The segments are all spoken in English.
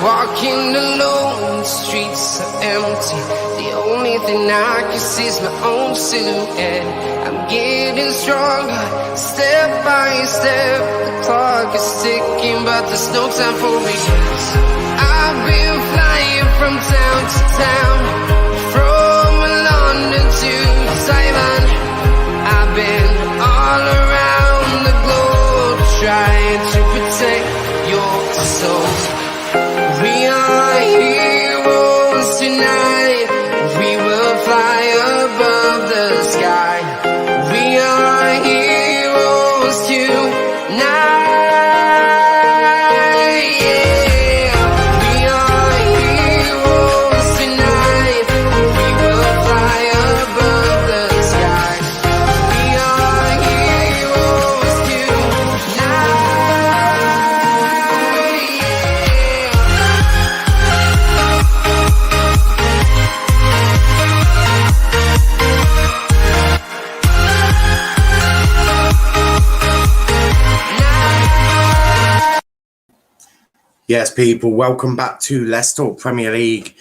Walking alone, the streets are empty. The only thing I can see is my own silhouette. I'm getting stronger, step by step. The clock is ticking, but there's no time for regrets. I've been flying from town to town, from London to Taiwan. I've been all around the globe, trying to protect your soul. We are heroes tonight. We will fly above the sky. We are heroes tonight. Yeah. We are heroes tonight. We will fly above the sky. We are heroes tonight. Yes, people, welcome back to Let's Talk Premier League.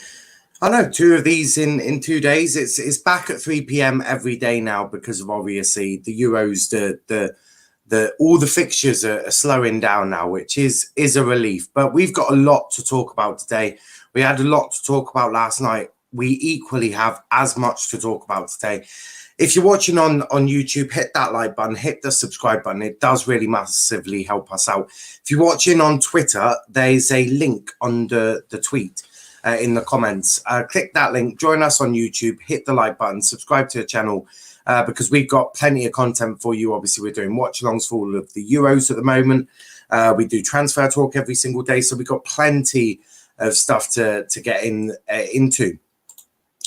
I know 2 of these in 2 days. It's back at 3 p.m. every day now because of obviously the Euros. The all the fixtures are slowing down now, which is a relief. But we've got a lot to talk about today. We had a lot to talk about last night. We equally have as much to talk about today. If you're watching on YouTube, hit that like button, hit the subscribe button. It does really massively help us out. If you're watching on Twitter, there's a link under the tweet in the comments. Click that link, join us on YouTube, hit the like button, subscribe to the channel because we've got plenty of content for you. Obviously, we're doing watch-alongs for all of the Euros at the moment. We do transfer talk every single day, so we've got plenty of stuff to get into.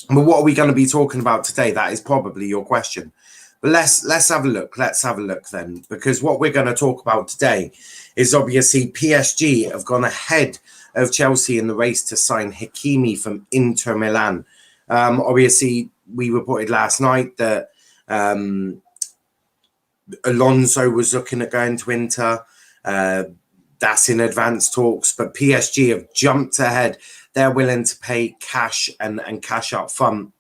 But what are we going to be talking about today? That is probably your question. But let's have a look. Let's have a look then, because what we're going to talk about today is obviously PSG have gone ahead of Chelsea in the race to sign Hakimi from Inter Milan. Obviously, we reported last night that Alonso was looking at going to Inter. That's in advanced talks, but PSG have jumped ahead. They're willing to pay cash and cash up front.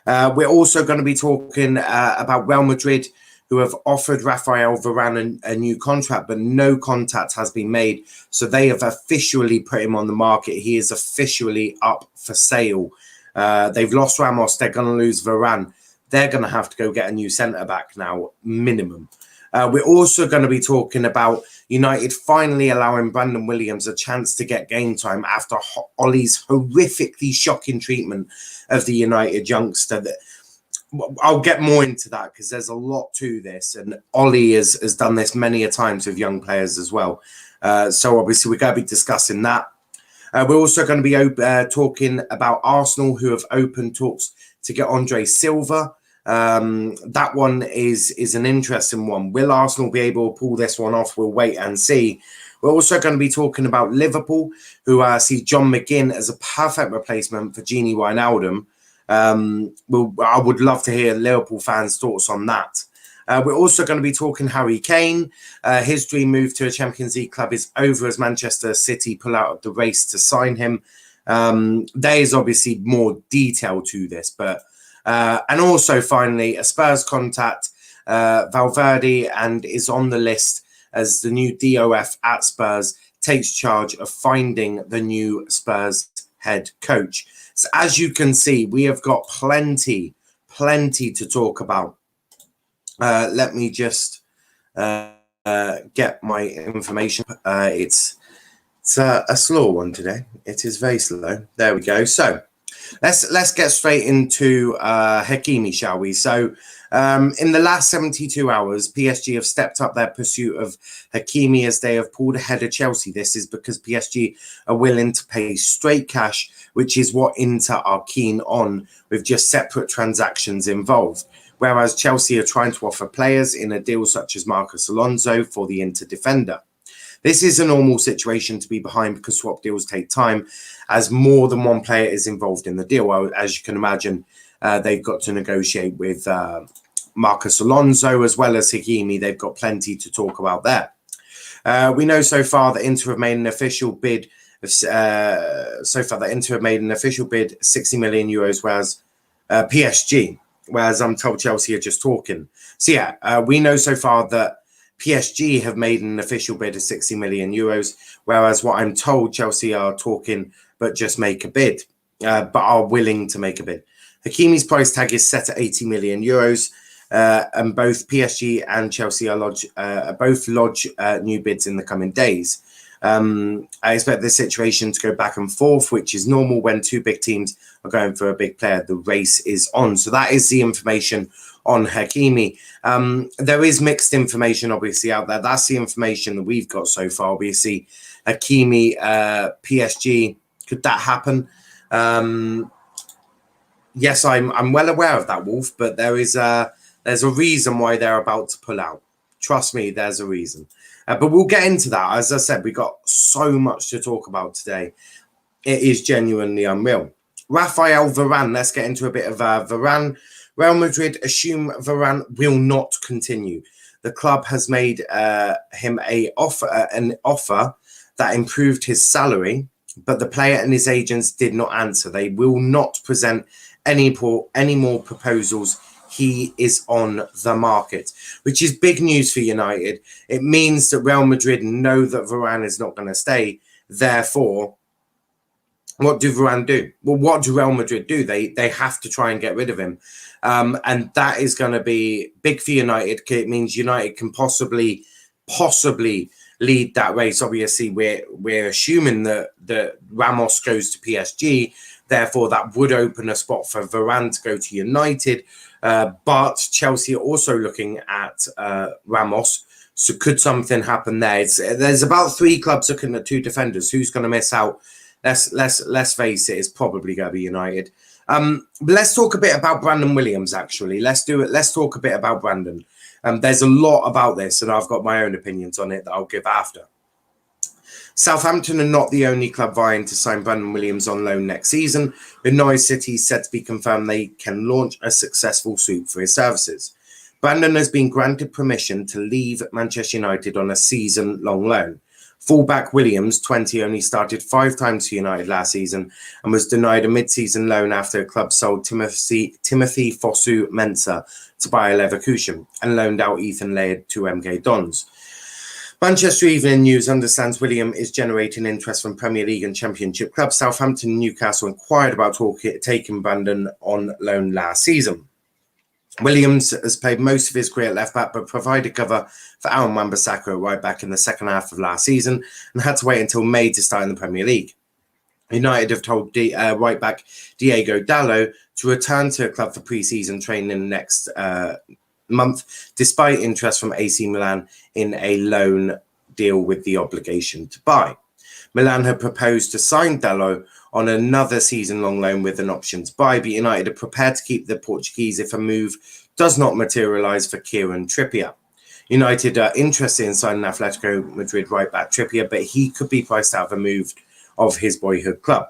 We're also going to be talking about Real Madrid, who have offered Rafael Varane a new contract, but no contact has been made. So they have officially put him on the market. He is officially up for sale. They've lost Ramos. They're going to lose Varane. They're going to have to go get a new centre-back now, minimum. We're also going to be talking about United finally allowing Brandon Williams a chance to get game time after Ollie's horrifically shocking treatment of the United youngster. I'll get more into that because there's a lot to this, and Ollie has done this many a times with young players as well. So obviously we're going to be discussing that. We're also going to be talking about Arsenal, who have opened talks to get Andre Silva. That one is an interesting one. Will Arsenal be able to pull this one off? We'll wait and see. We're also going to be talking about Liverpool, who see John McGinn as a perfect replacement for Gini Wijnaldum. I would love to hear Liverpool fans' thoughts on that. We're also going to be talking Harry Kane. His dream move to a Champions League club is over as Manchester City pull out of the race to sign him. There is obviously more detail to this, but and also finally a Spurs contact, Valverde, and is on the list as the new DOF at Spurs takes charge of finding the new Spurs head coach. So as you can see, we have got plenty to talk about. Let me just get my information. It's a slow one today. It is very slow. There we go. So let's get straight into Hakimi, shall we? So in the last 72 hours, PSG have stepped up their pursuit of Hakimi as they have pulled ahead of Chelsea. This is because PSG are willing to pay straight cash, which is what Inter are keen on, with just separate transactions involved. Whereas Chelsea are trying to offer players in a deal such as Marcos Alonso for the Inter defender. This is a normal situation to be behind because swap deals take time, as more than one player is involved in the deal. Well, as you can imagine, they've got to negotiate with Marcos Alonso as well as Hakimi. They've got plenty to talk about there. We know so far that Inter have made an official bid so far that Inter have made an official bid 60 million euros, whereas PSG, whereas I'm told Chelsea are just talking. So yeah, we know so far that PSG have made an official bid of 60 million euros, whereas what I'm told Chelsea are talking but just make a bid, but are willing to make a bid. Hakimi's price tag is set at 80 million euros, and both PSG and Chelsea are both lodge new bids in the coming days. I expect this situation to go back and forth, which is normal when two big teams are going for a big player. The race is on. So that is the information on Hakimi. There is mixed information, obviously, out there. That's the information that we've got so far. Obviously, Hakimi, PSG, could that happen? Yes, I'm well aware of that, Wolf, but there's a reason why they're about to pull out. Trust me, there's a reason. But we'll get into that. As I said, we got so much to talk about today. It is genuinely unreal. Raphael Varane, let's get into a bit of Varane. Real Madrid assume Varane will not continue. The club has made him an offer that improved his salary, but the player and his agents did not answer. They will not present any more proposals. He is on the market, which is big news for United. It means that Real Madrid know that Varane is not going to stay. Therefore, what do Varane do? Well, what do Real Madrid do? They have to try and get rid of him. And that is going to be big for United. It means United can possibly lead that race. Obviously, we're assuming that Ramos goes to PSG. Therefore, that would open a spot for Varane to go to United. But Chelsea are also looking at Ramos. So could something happen there? There's about 3 clubs looking at 2 defenders. Who's going to miss out? Let's face it, it's probably going to be United. But let's talk a bit about Brandon Williams, actually. Let's talk a bit about Brandon. There's a lot about this, and I've got my own opinions on it that I'll give after. Southampton are not the only club vying to sign Brandon Williams on loan next season, with Norwich City said to be confirmed they can launch a successful suit for his services. Brandon has been granted permission to leave Manchester United on a season-long loan. Fullback Williams, 20, only started 5 times for United last season and was denied a mid-season loan after the club sold Timothy Fosu-Mensah to Bayer Leverkusen and loaned out Ethan Laird to MK Dons. Manchester Evening News understands William is generating interest from Premier League and Championship clubs. Southampton and Newcastle inquired about taking Brandon on loan last season. Williams has played most of his career at left back, but provided cover for Aaron Wan-Bissaka at right back in the second half of last season and had to wait until May to start in the Premier League. United have told right back Diego Dalot to return to a club for pre-season training in the next month, despite interest from AC Milan in a loan deal with the obligation to buy. Milan had proposed to sign Dalot on another season-long loan with an option to buy, but United are prepared to keep the Portuguese if a move does not materialise for Kieran Trippier. United are interested in signing Atletico Madrid right-back Trippier, but he could be priced out of a move of his boyhood club.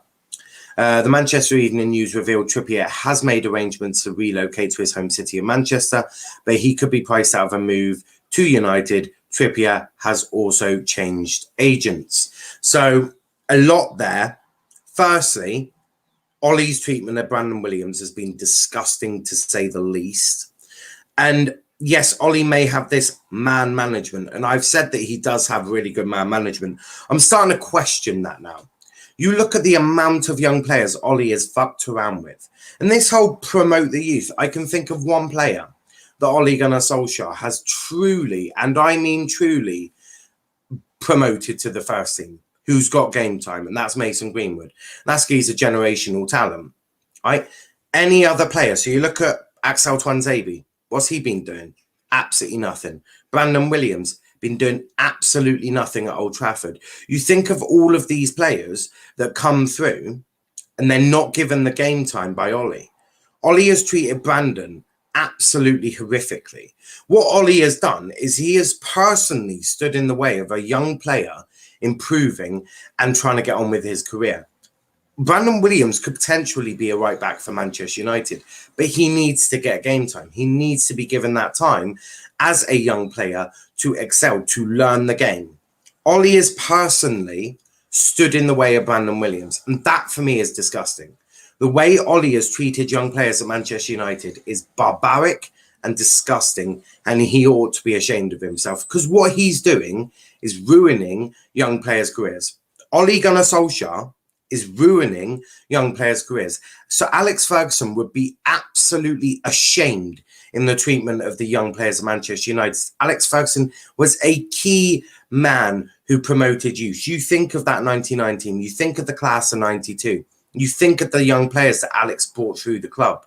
The Manchester Evening News revealed Trippier has made arrangements to relocate to his home city of Manchester, but he could be priced out of a move to United. Trippier has also changed agents. So a lot there. Firstly, Ollie's treatment of Brandon Williams has been disgusting, to say the least. And yes, Ollie may have this man management, and I've said that he does have really good man management. I'm starting to question that now. You look at the amount of young players Ollie has fucked around with. And this whole promote the youth, I can think of one player that Ole Gunnar Solskjaer has truly, and I mean truly, promoted to the first team, who's got game time, and that's Mason Greenwood. That guy's a generational talent, right? Any other player, so you look at Axel Tuanzebe, what's he been doing? Absolutely nothing. Brandon Williams, been doing absolutely nothing at Old Trafford. You think of all of these players that come through and they're not given the game time by Ollie. Ollie has treated Brandon absolutely horrifically. What Ollie has done is he has personally stood in the way of a young player improving and trying to get on with his career. Brandon Williams could potentially be a right back for Manchester United, but he needs to get game time. He needs to be given that time as a young player to excel, to learn the game. Ollie has personally stood in the way of Brandon Williams. And that for me is disgusting. The way Ollie has treated young players at Manchester United is barbaric and disgusting, and he ought to be ashamed of himself, because what he's doing is ruining young players' careers. Ole Gunnar Solskjaer is ruining young players' careers. So Alex Ferguson would be absolutely ashamed in the treatment of the young players of Manchester United. Alex Ferguson was a key man who promoted youth. You think of that 1919, you think of the class of 92, you think of the young players that Alex brought through the club.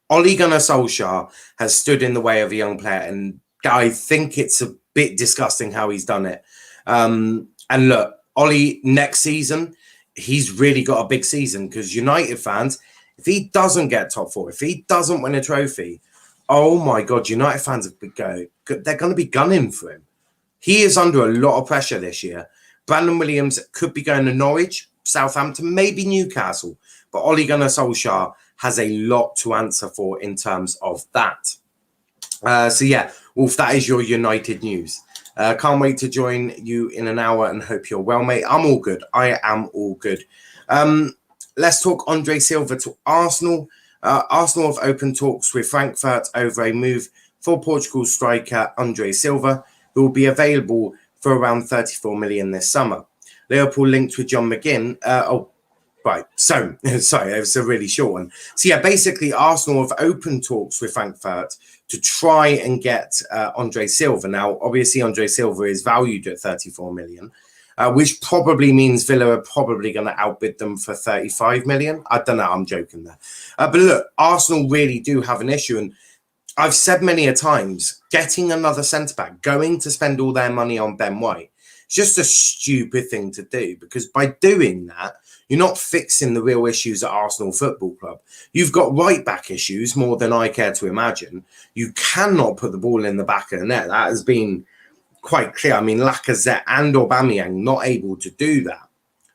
Ole Gunnar Solskjaer has stood in the way of a young player, and I think it's a bit disgusting how he's done it. And look, Ole, next season, he's really got a big season, because United fans, if he doesn't get top four, if he doesn't win a trophy, oh my God, United fans they're going to be gunning for him. He is under a lot of pressure this year. Brandon Williams could be going to Norwich, Southampton, maybe Newcastle, but Ole Gunnar Solskjaer has a lot to answer for in terms of that. So yeah, Wolf, that is your United news. Can't wait to join you in an hour and hope you're well, mate. I'm all good. I am all good. Let's talk Andre Silva to Arsenal. Arsenal have opened talks with Frankfurt over a move for Portugal's striker Andre Silva, who will be available for around 34 million this summer. Liverpool linked with John McGinn. Right. So, sorry, it was a really short one. So, yeah, basically, Arsenal have opened talks with Frankfurt to try and get Andre Silva. Now, obviously, Andre Silva is valued at 34 million, which probably means Villa are probably going to outbid them for 35 million. I don't know. I'm joking there. But look, Arsenal really do have an issue. And I've said many a times, getting another centre-back, going to spend all their money on Ben White, it's just a stupid thing to do, because by doing that, you're not fixing the real issues at Arsenal Football Club. You've got right-back issues more than I care to imagine. You cannot put the ball in the back of the net. That has been quite clear. I mean, Lacazette and Aubameyang not able to do that.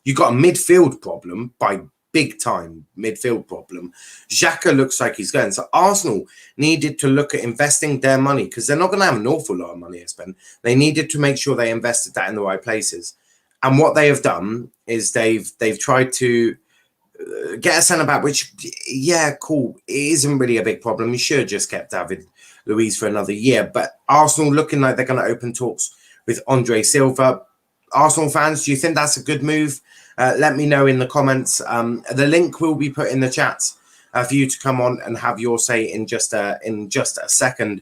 You've got a midfield problem, by big time midfield problem. Xhaka looks like he's going. So Arsenal needed to look at investing their money, because they're not going to have an awful lot of money to spend. They needed to make sure they invested that in the right places. And what they have done is they've tried to get a centre-back, which, yeah, cool. It isn't really a big problem. You should have just kept David Luiz for another year. But Arsenal looking like they're going to open talks with Andre Silva. Arsenal fans, do you think that's a good move? Let me know in the comments. The link will be put in the chat for you to come on and have your say in just a second.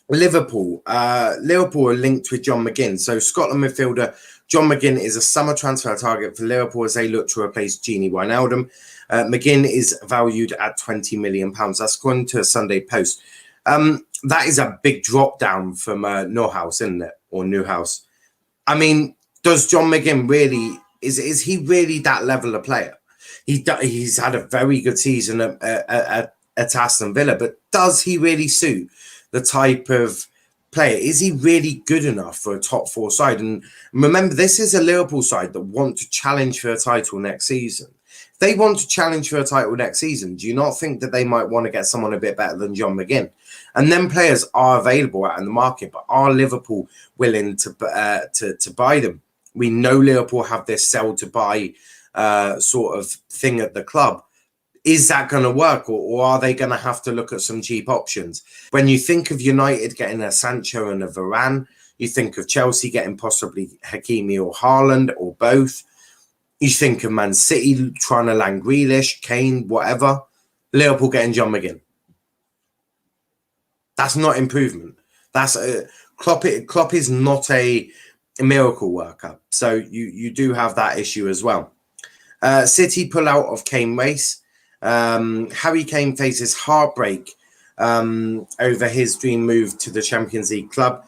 Liverpool are linked with John McGinn. So Scotland midfielder John McGinn is a summer transfer target for Liverpool as they look to replace Gini Wijnaldum. McGinn is valued at £20 million. That's according to a Sunday Post. That is a big drop down from Neuhaus, isn't it? Or Newhouse. I mean, does John McGinn really, is he really that level of player? He's had a very good season at Aston Villa, but does he really suit the type of player? Is he really good enough for a top four side? And remember, this is a Liverpool side that want to challenge for a title next season. If they want to challenge for a title next season, do you not think that they might want to get someone a bit better than John McGinn? And then players are available out in the market, but are Liverpool willing to buy them? We know Liverpool have this sell to buy sort of thing at the club. Is that going to work, or are they going to have to look at some cheap options? When you think of United getting a Sancho and a Varane, you think of Chelsea getting possibly Hakimi or Haaland or both. You think of Man City trying to land Grealish, Kane, whatever. Liverpool getting John McGinn. That's not improvement. That's Klopp is not a miracle worker. So you do have that issue as well. City pull out of Kane race. Harry Kane faces heartbreak over his dream move to the Champions League club,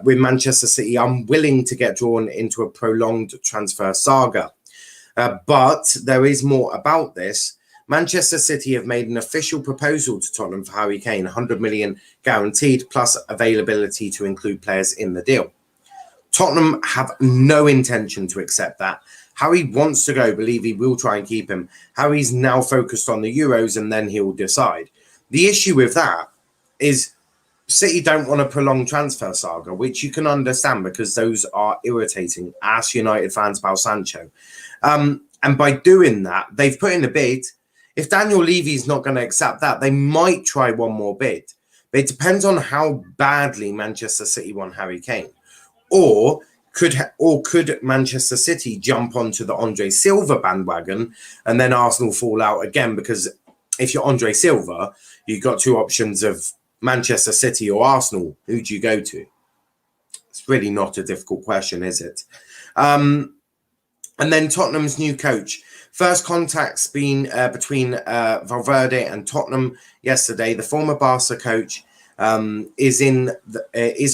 with Manchester City unwilling to get drawn into a prolonged transfer saga. But there is more about this. Manchester City have made an official proposal to Tottenham for Harry Kane, 100 million guaranteed, plus availability to include players in the deal. Tottenham have no intention to accept that. Harry wants to go, believe he will try and keep him. Harry's now focused on the Euros and then he'll decide. The issue with that is City don't want a prolonged transfer saga, which you can understand because those are irritating. Ask United fans about Sancho. And by doing that, they've put in a bid. If Daniel Levy's not going to accept that, they might try one more bid. But it depends on how badly Manchester City want Harry Kane. Or could Manchester City jump onto the Andre Silva bandwagon and then Arsenal fall out again? Because if you're Andre Silva, you've got two options of Manchester City or Arsenal. Who do you go to? It's really not a difficult question, is it? And then Tottenham's new coach. First contact's been between Valverde and Tottenham yesterday. The former Barca coach is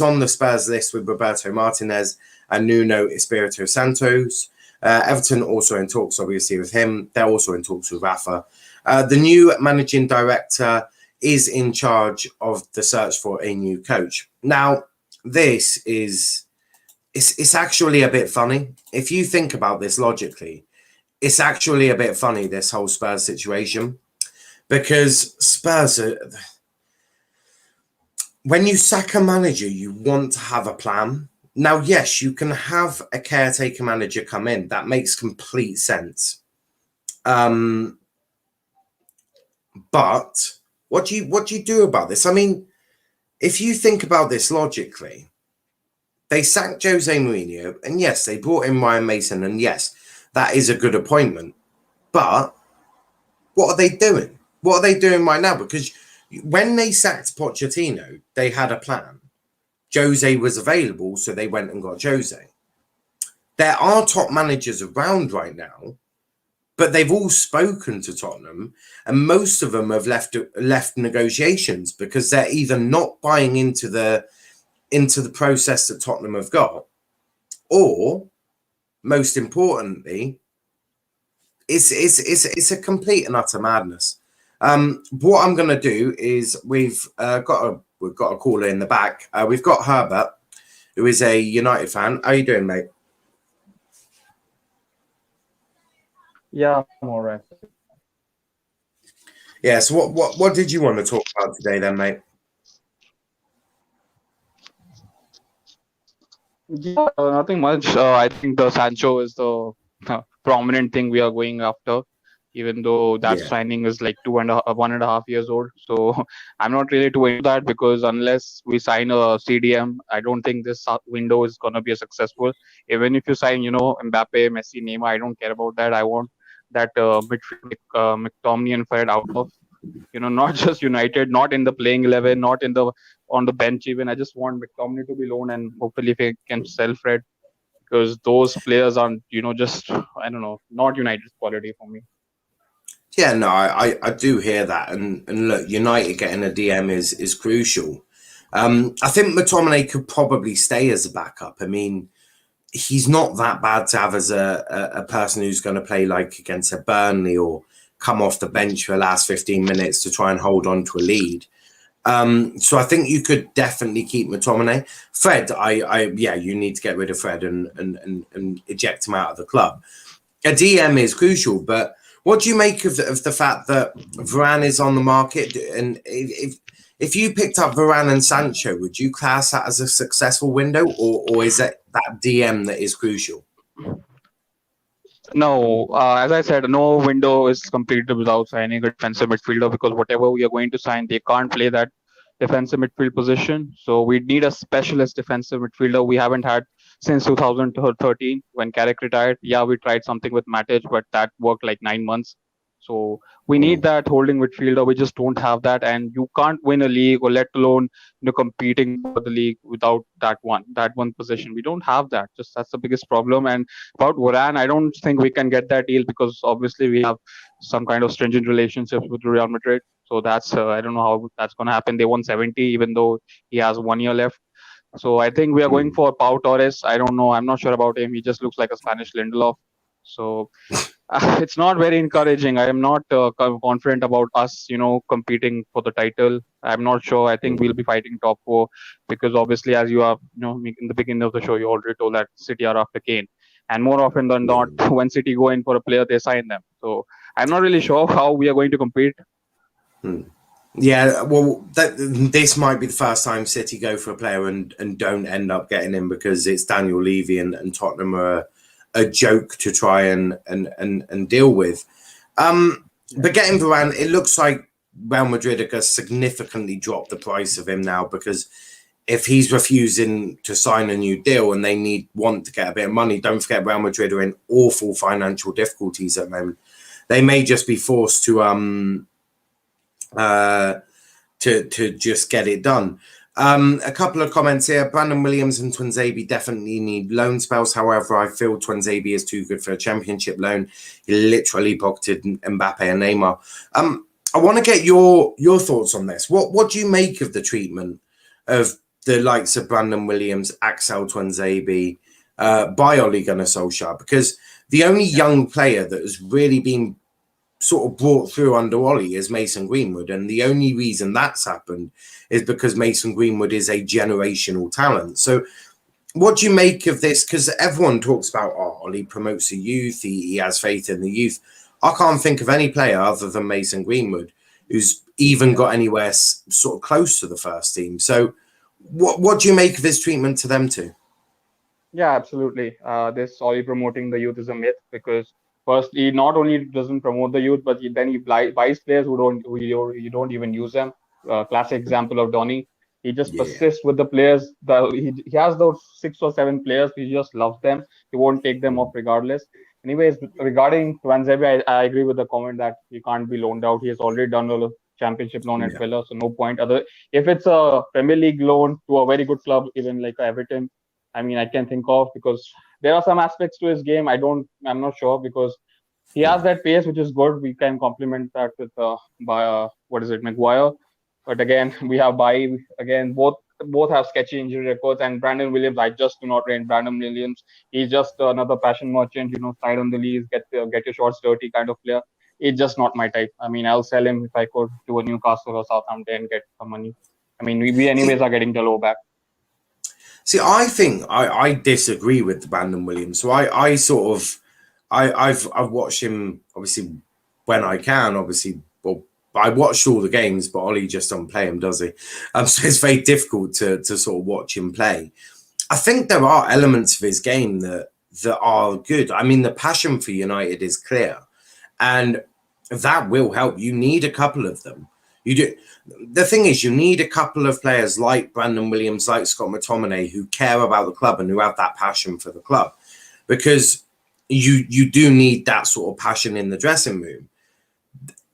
on the Spurs list with Roberto Martinez and Nuno Espirito Santos. Everton also in talks, obviously, with him. They're also in talks with Rafa. The new managing director is in charge of the search for a new coach. Now, this is... It's actually a bit funny. If you think about this logically, it's actually a bit funny, this whole Spurs situation. Because Spurs are... When you sack a manager, you want to have a plan. Now, yes, you can have a caretaker manager come in. That makes complete sense. But what do you do about this? I mean, if you think about this logically, they sacked Jose Mourinho, and yes, they brought in Ryan Mason, and yes, that is a good appointment. But what are they doing? What are they doing right now? Because when they sacked Pochettino, they had a plan. Jose was available, so they went and got Jose. There are top managers around right now, but they've all spoken to Tottenham, and most of them have left negotiations because they're either not buying into the process that Tottenham have got, or most importantly, it's a complete and utter madness. What I'm going to do is we've got a caller in the back. We've got Herbert, who is a United fan. How are you doing, mate? Yeah, I'm all right. Yeah. So what did you want to talk about today, then, mate? Yeah, nothing much. I think the Sancho is the prominent thing we are going after, even though that signing is like 1.5 years old. So I'm not really too into that because unless we sign a CDM, I don't think this window is gonna be a successful. Even if you sign, Mbappe, Messi, Neymar, I don't care about that. I want that midfield McTominay and Fred out of, not just United, not in the playing 11, not on the bench even. I just want McTominay to be loaned, and hopefully if he can sell Fred, because those players aren't, just, I don't know, not United's quality for me. Yeah, no, I do hear that, and look, United getting a DM is crucial. I think McTominay could probably stay as a backup. I mean, he's not that bad to have as a person who's going to play like against a Burnley or come off the bench for the last 15 minutes to try and hold on to a lead. So I think you could definitely keep McTominay. Fred, you need to get rid of Fred and eject him out of the club. A DM is crucial, but what do you make of the fact that Varane is on the market? And if you picked up Varane and Sancho, would you class that as a successful window, or is it that DM that is crucial? No, as I said, no window is completed without signing a defensive midfielder, because whatever we are going to sign, they can't play that defensive midfield position. So we need a specialist defensive midfielder. We haven't had since 2013 when Carrick retired. Yeah, we tried something with Matic, but that worked like 9 months. So we need that holding midfielder. We just don't have that, and you can't win a league, or let alone competing for the league without that one position. We don't have that. Just that's the biggest problem. And about Varane, I don't think we can get that deal because obviously we have some kind of stringent relationships with Real Madrid. So that's I don't know how that's going to happen. They won 70 even though he has 1 year left. So I think we are going for Pau Torres. I don't know. I'm not sure about him. He just looks like a Spanish Lindelof. So it's not very encouraging. I am not confident about us, competing for the title. I'm not sure. I think we'll be fighting top four because obviously, as you are, in the beginning of the show, you already told that City are after Kane. And more often than not, when City go in for a player, they sign them. So I'm not really sure how we are going to compete. Yeah, well, this might be the first time City go for a player and don't end up getting him because it's Daniel Levy and Tottenham are a joke to try and deal with. But getting Varane, it looks like Real Madrid are going to significantly drop the price of him now because if he's refusing to sign a new deal and they want to get a bit of money, don't forget Real Madrid are in awful financial difficulties at the moment. They may just be forced to just get it done. A couple of comments here. Brandon Williams and Tuanzebe definitely need loan spells. However, I feel Tuanzebe is too good for a championship loan. He literally pocketed Mbappe and Neymar. I want to get your thoughts on this. What do you make of the treatment of the likes of Brandon Williams, Axel Tuanzebe by Ole Gunnar Solskjaer? Because the only young player that has really been sort of brought through under Ollie is Mason Greenwood, and the only reason that's happened is because Mason Greenwood is a generational talent. So what do you make of this? Because everyone talks about Ollie promotes the youth, he has faith in the youth. I can't think of any player other than Mason Greenwood who's even got anywhere sort of close to the first team. So what do you make of his treatment to them two? Yeah, absolutely. This Ollie promoting the youth is a myth because first he not only doesn't promote the youth, but then he buys players who you don't even use them. Classic example of Donny. He just persists with the players. He has those 6 or 7 players. He just loves them. He won't take them off regardless. Anyways, regarding Tuanzebe, I agree with the comment that he can't be loaned out. He has already done a championship loan at Villa, so no point. If it's a Premier League loan to a very good club, even like Everton, I mean, I can think of, because there are some aspects to his game. I'm not sure, because he has that pace, which is good. We can complement that with Maguire. But again, we have Bailly. Again, both have sketchy injury records. And Brandon Williams, I just do not rate Brandon Williams. He's just another passion merchant, slide on the leaves, get your shots dirty kind of player. It's just not my type. I mean, I'll sell him if I could to a Newcastle or Southampton and get some money. I mean, we anyways are getting the low back. See, I think I disagree with Brandon Williams. So I've watched him obviously when I can. Obviously, well, I watched all the games, but Ollie just doesn't play him, does he? So it's very difficult to sort of watch him play. I think there are elements of his game that are good. I mean, the passion for United is clear, and that will help. You need a couple of them. You do. The thing is, you need a couple of players like Brandon Williams, like Scott McTominay, who care about the club and who have that passion for the club, because you do need that sort of passion in the dressing room.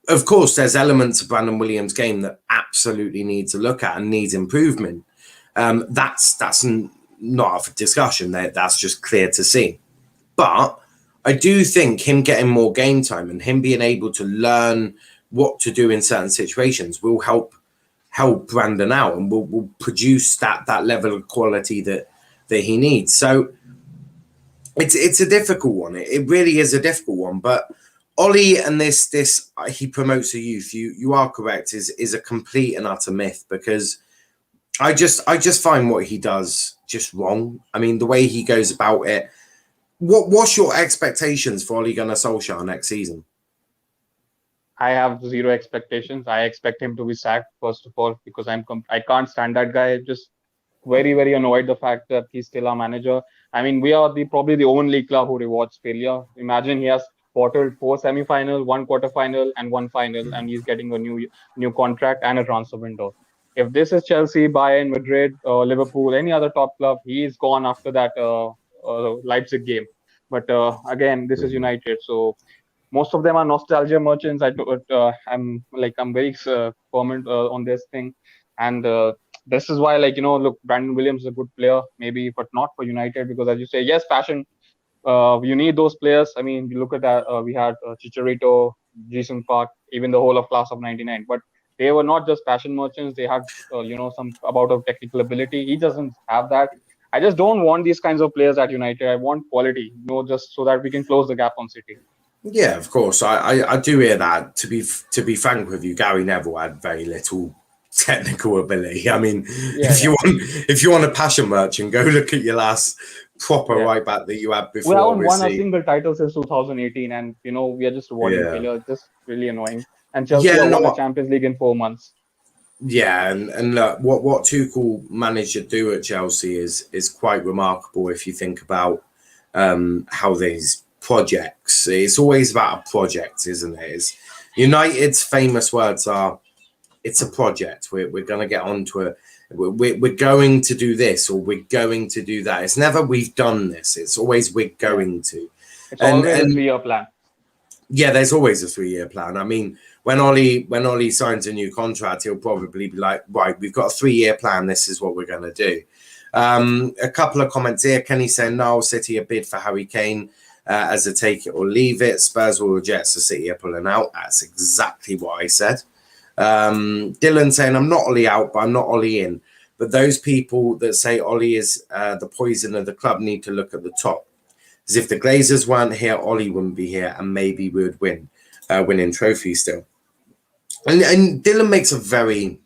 Of course, there's elements of Brandon Williams' game that absolutely need to look at and needs improvement. That's not up for discussion. That's just clear to see. But I do think him getting more game time and him being able to learn what to do in certain situations will help Brandon out and will produce that level of quality that he needs. So it's a difficult one. It really is a difficult one. But Ollie and this he promotes the youth. You are correct. Is a complete and utter myth, because I just find what he does just wrong. I mean, the way he goes about it. What's your expectations for Ole Gunnar Solskjaer next season? I have zero expectations. I expect him to be sacked, first of all, because I can't stand that guy. Just very, very annoyed the fact that he's still our manager. I mean, we are probably the only club who rewards failure. Imagine he has bottled 4 semi-final, 1 quarter-final, and 1 final, and he's getting a new contract and a transfer window. If this is Chelsea, Bayern, Madrid, Liverpool, any other top club, he's gone after that Leipzig game. But again, this is United, so most of them are nostalgia merchants. I'm very firm on this thing, and this is why, look, Brandon Williams is a good player, maybe, but not for United, because as you say, yes, passion. You need those players. I mean, you look at that. We had Chicharito, Jason Park, even the whole of class of '99, but they were not just passion merchants. They had some about of technical ability. He doesn't have that. I just don't want these kinds of players at United. I want quality, just so that we can close the gap on City. Yeah, of course. I do hear that. To be frank with you, Gary Neville had very little technical ability. I mean, if you want a passion merchant, go look at your last proper right back that you had before. We haven't won a single title since 2018, and we are just rewarding failure. It's just really annoying. And Chelsea won the Champions League in 4 months. Yeah, and look, what Tuchel managed to do at Chelsea is quite remarkable if you think about how these projects. It's always about a project, isn't it? United's famous words are, "It's a project. We're going to get onto it. We're going to do this or we're going to do that. It's never we've done this. It's always we're Yeah. going to." It's And always a and 3-year plan. yeah, there's always a 3-year plan. I mean, when Ollie signs a new contract, he'll probably be like, right, we've got a 3-year plan. This is what we're going to do. A couple of comments here. Kenny saying, no, City a bid for Harry Kane as a take it or leave it. Spurs will reject, so City are pulling out. That's exactly what I said. Dylan saying, I'm not Ollie out, but I'm not Ollie in. But those people that say Ollie is the poison of the club need to look at the top. As if the Glazers weren't here, Ollie wouldn't be here, and maybe we would winning trophies still. And Dylan makes a very,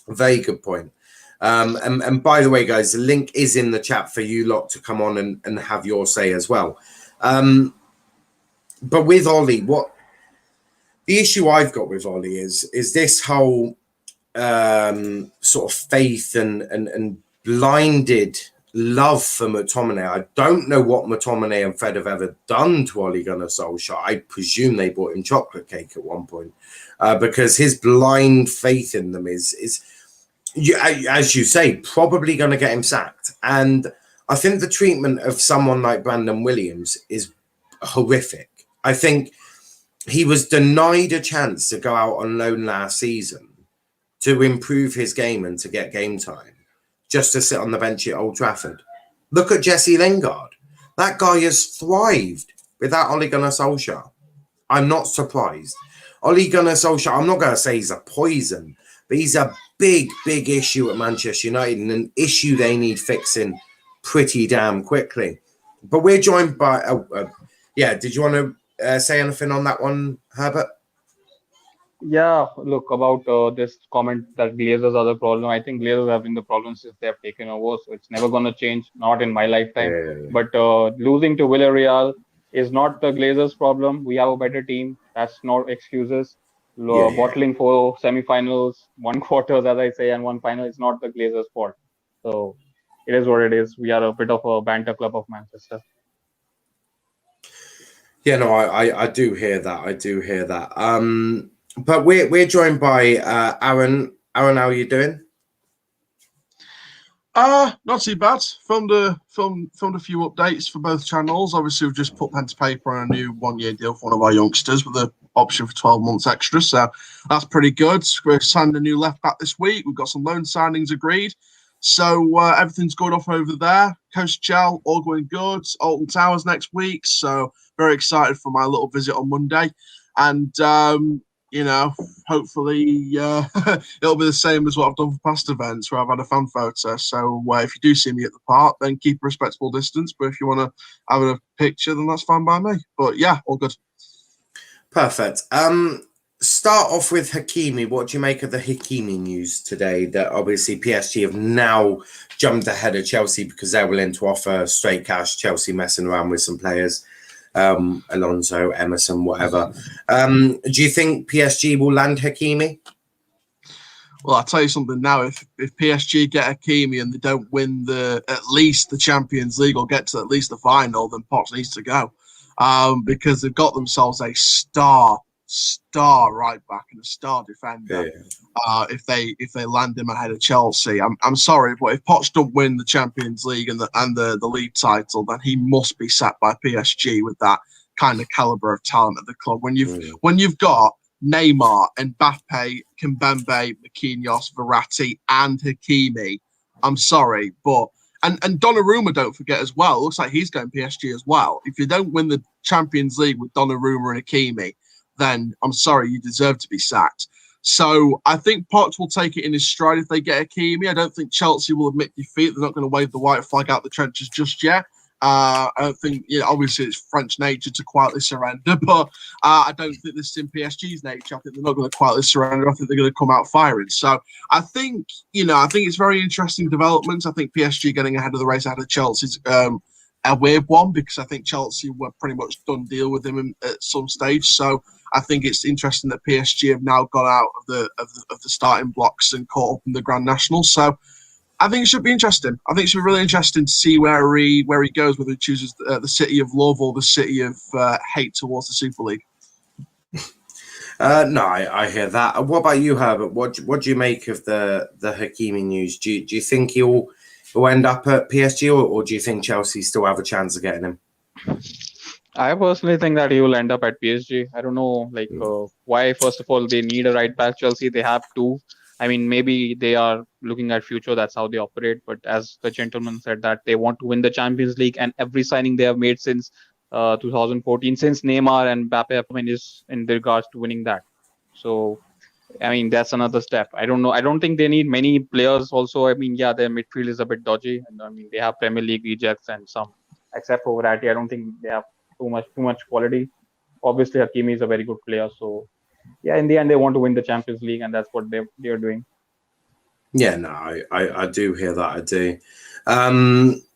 very good point. And by the way, guys, the link is in the chat for you lot to come on and have your say as well. But with Ollie, what the issue I've got with Ollie is this whole sort of faith and blinded love for McTominay. I don't know what McTominay and Fred have ever done to Ole Gunnar Solskjaer. I presume they bought him chocolate cake at one point because his blind faith in them is as you say, probably going to get him sacked. And I think the treatment of someone like Brandon Williams is horrific. I think he was denied a chance to go out on loan last season to improve his game and to get game time, just to sit on the bench at Old Trafford. Look at Jesse Lingard. That guy has thrived without Ole Gunnar Solskjaer. I'm not surprised. Ole Gunnar Solskjaer, I'm not going to say he's a poison, but he's a big, big issue at Manchester United and an issue they need fixing pretty damn quickly. But we're joined by... did you want to say anything on that one, Herbert? Yeah, look, about this comment that Glazers are the problem. I think Glazers have been the problem since they have taken over, so it's never going to change, not in my lifetime. Yeah. But losing to Villarreal is not the Glazers' problem. We have a better team. That's not excuses. Bottling for semi-finals, one quarters, as I say, and one final is not the Glazers' fault. So it is what it is. We are a bit of a banter club of Manchester. Yeah, no, I do hear that. I do hear that. But we're joined by Aaron. Aaron, how are you doing? Not too bad. Filmed a few updates for both channels. Obviously, we've just put pen to paper on a new 1-year deal for one of our youngsters with an option for 12 months extra. So that's pretty good. We're signing a new left back this week. We've got some loan signings agreed. So everything's good off over there. Coast Gel, all going good. Alton Towers next week. So very excited for my little visit on Monday. And hopefully it'll be the same as what I've done for past events where I've had a fan photo. So if you do see me at the park, then keep a respectable distance. But if you want to have a picture, then that's fine by me. But yeah, all good. Perfect. Start off with Hakimi. What do you make of the Hakimi news today? That obviously PSG have now jumped ahead of Chelsea because they're willing to offer straight cash. Chelsea messing around with some players. Alonso, Emerson, whatever. Do you think PSG will land Hakimi? Well, I'll tell you something now. If PSG get Hakimi and they don't win at least the Champions League or get to at least the final, then Poch needs to go. Because they've got themselves a star right back and a star defender. Yeah. If they land him ahead of Chelsea, I'm sorry, but if Poch don't win the Champions League and the league title, then he must be sacked by PSG with that kind of caliber of talent at the club. When you've got Neymar, Mbappe, Kimpembe, Marquinhos, Verratti, and Hakimi, I'm sorry, but and Donnarumma, don't forget as well. It looks like he's going PSG as well. If you don't win the Champions League with Donnarumma and Hakimi, then I'm sorry, you deserve to be sacked. So I think Poch will take it in his stride if they get Hakimi. I don't think Chelsea will admit defeat. They're not going to wave the white flag out the trenches just yet. I don't think, obviously it's French nature to quietly surrender, but I don't think this is in PSG's nature. I think they're not going to quietly surrender. I think they're going to come out firing. So I think it's very interesting developments. I think PSG getting ahead of the race ahead of Chelsea's a weird one because I think Chelsea were pretty much done deal with him at some stage. So I think it's interesting that PSG have now got out of the starting blocks and caught up in the Grand National. So I think it should be interesting. I think it should be really interesting to see where he goes, whether he chooses the city of love or the city of hate towards the Super League. No, I hear that. What about you, Herbert? What do you make of the Hakimi news? Do you think he'll end up at PSG, or do you think Chelsea still have a chance of getting him? I personally think that he will end up at PSG. I don't know, why. First of all, they need a right back. Chelsea, they have two. I mean, maybe they are looking at future. That's how they operate. But as the gentleman said, that they want to win the Champions League, and every signing they have made since 2014, since Neymar and Mbappe have come in, is in regards to winning that. So, I mean, that's another step. I don't know. I don't think they need many players. Also, I mean, yeah, their midfield is a bit dodgy, and I mean, they have Premier League rejects and some, except for Varane. I don't think they have too much quality. Obviously, Hakimi is a very good player. So, yeah, in the end, they want to win the Champions League, and that's what they're doing. Yeah, no, I do hear that. I do.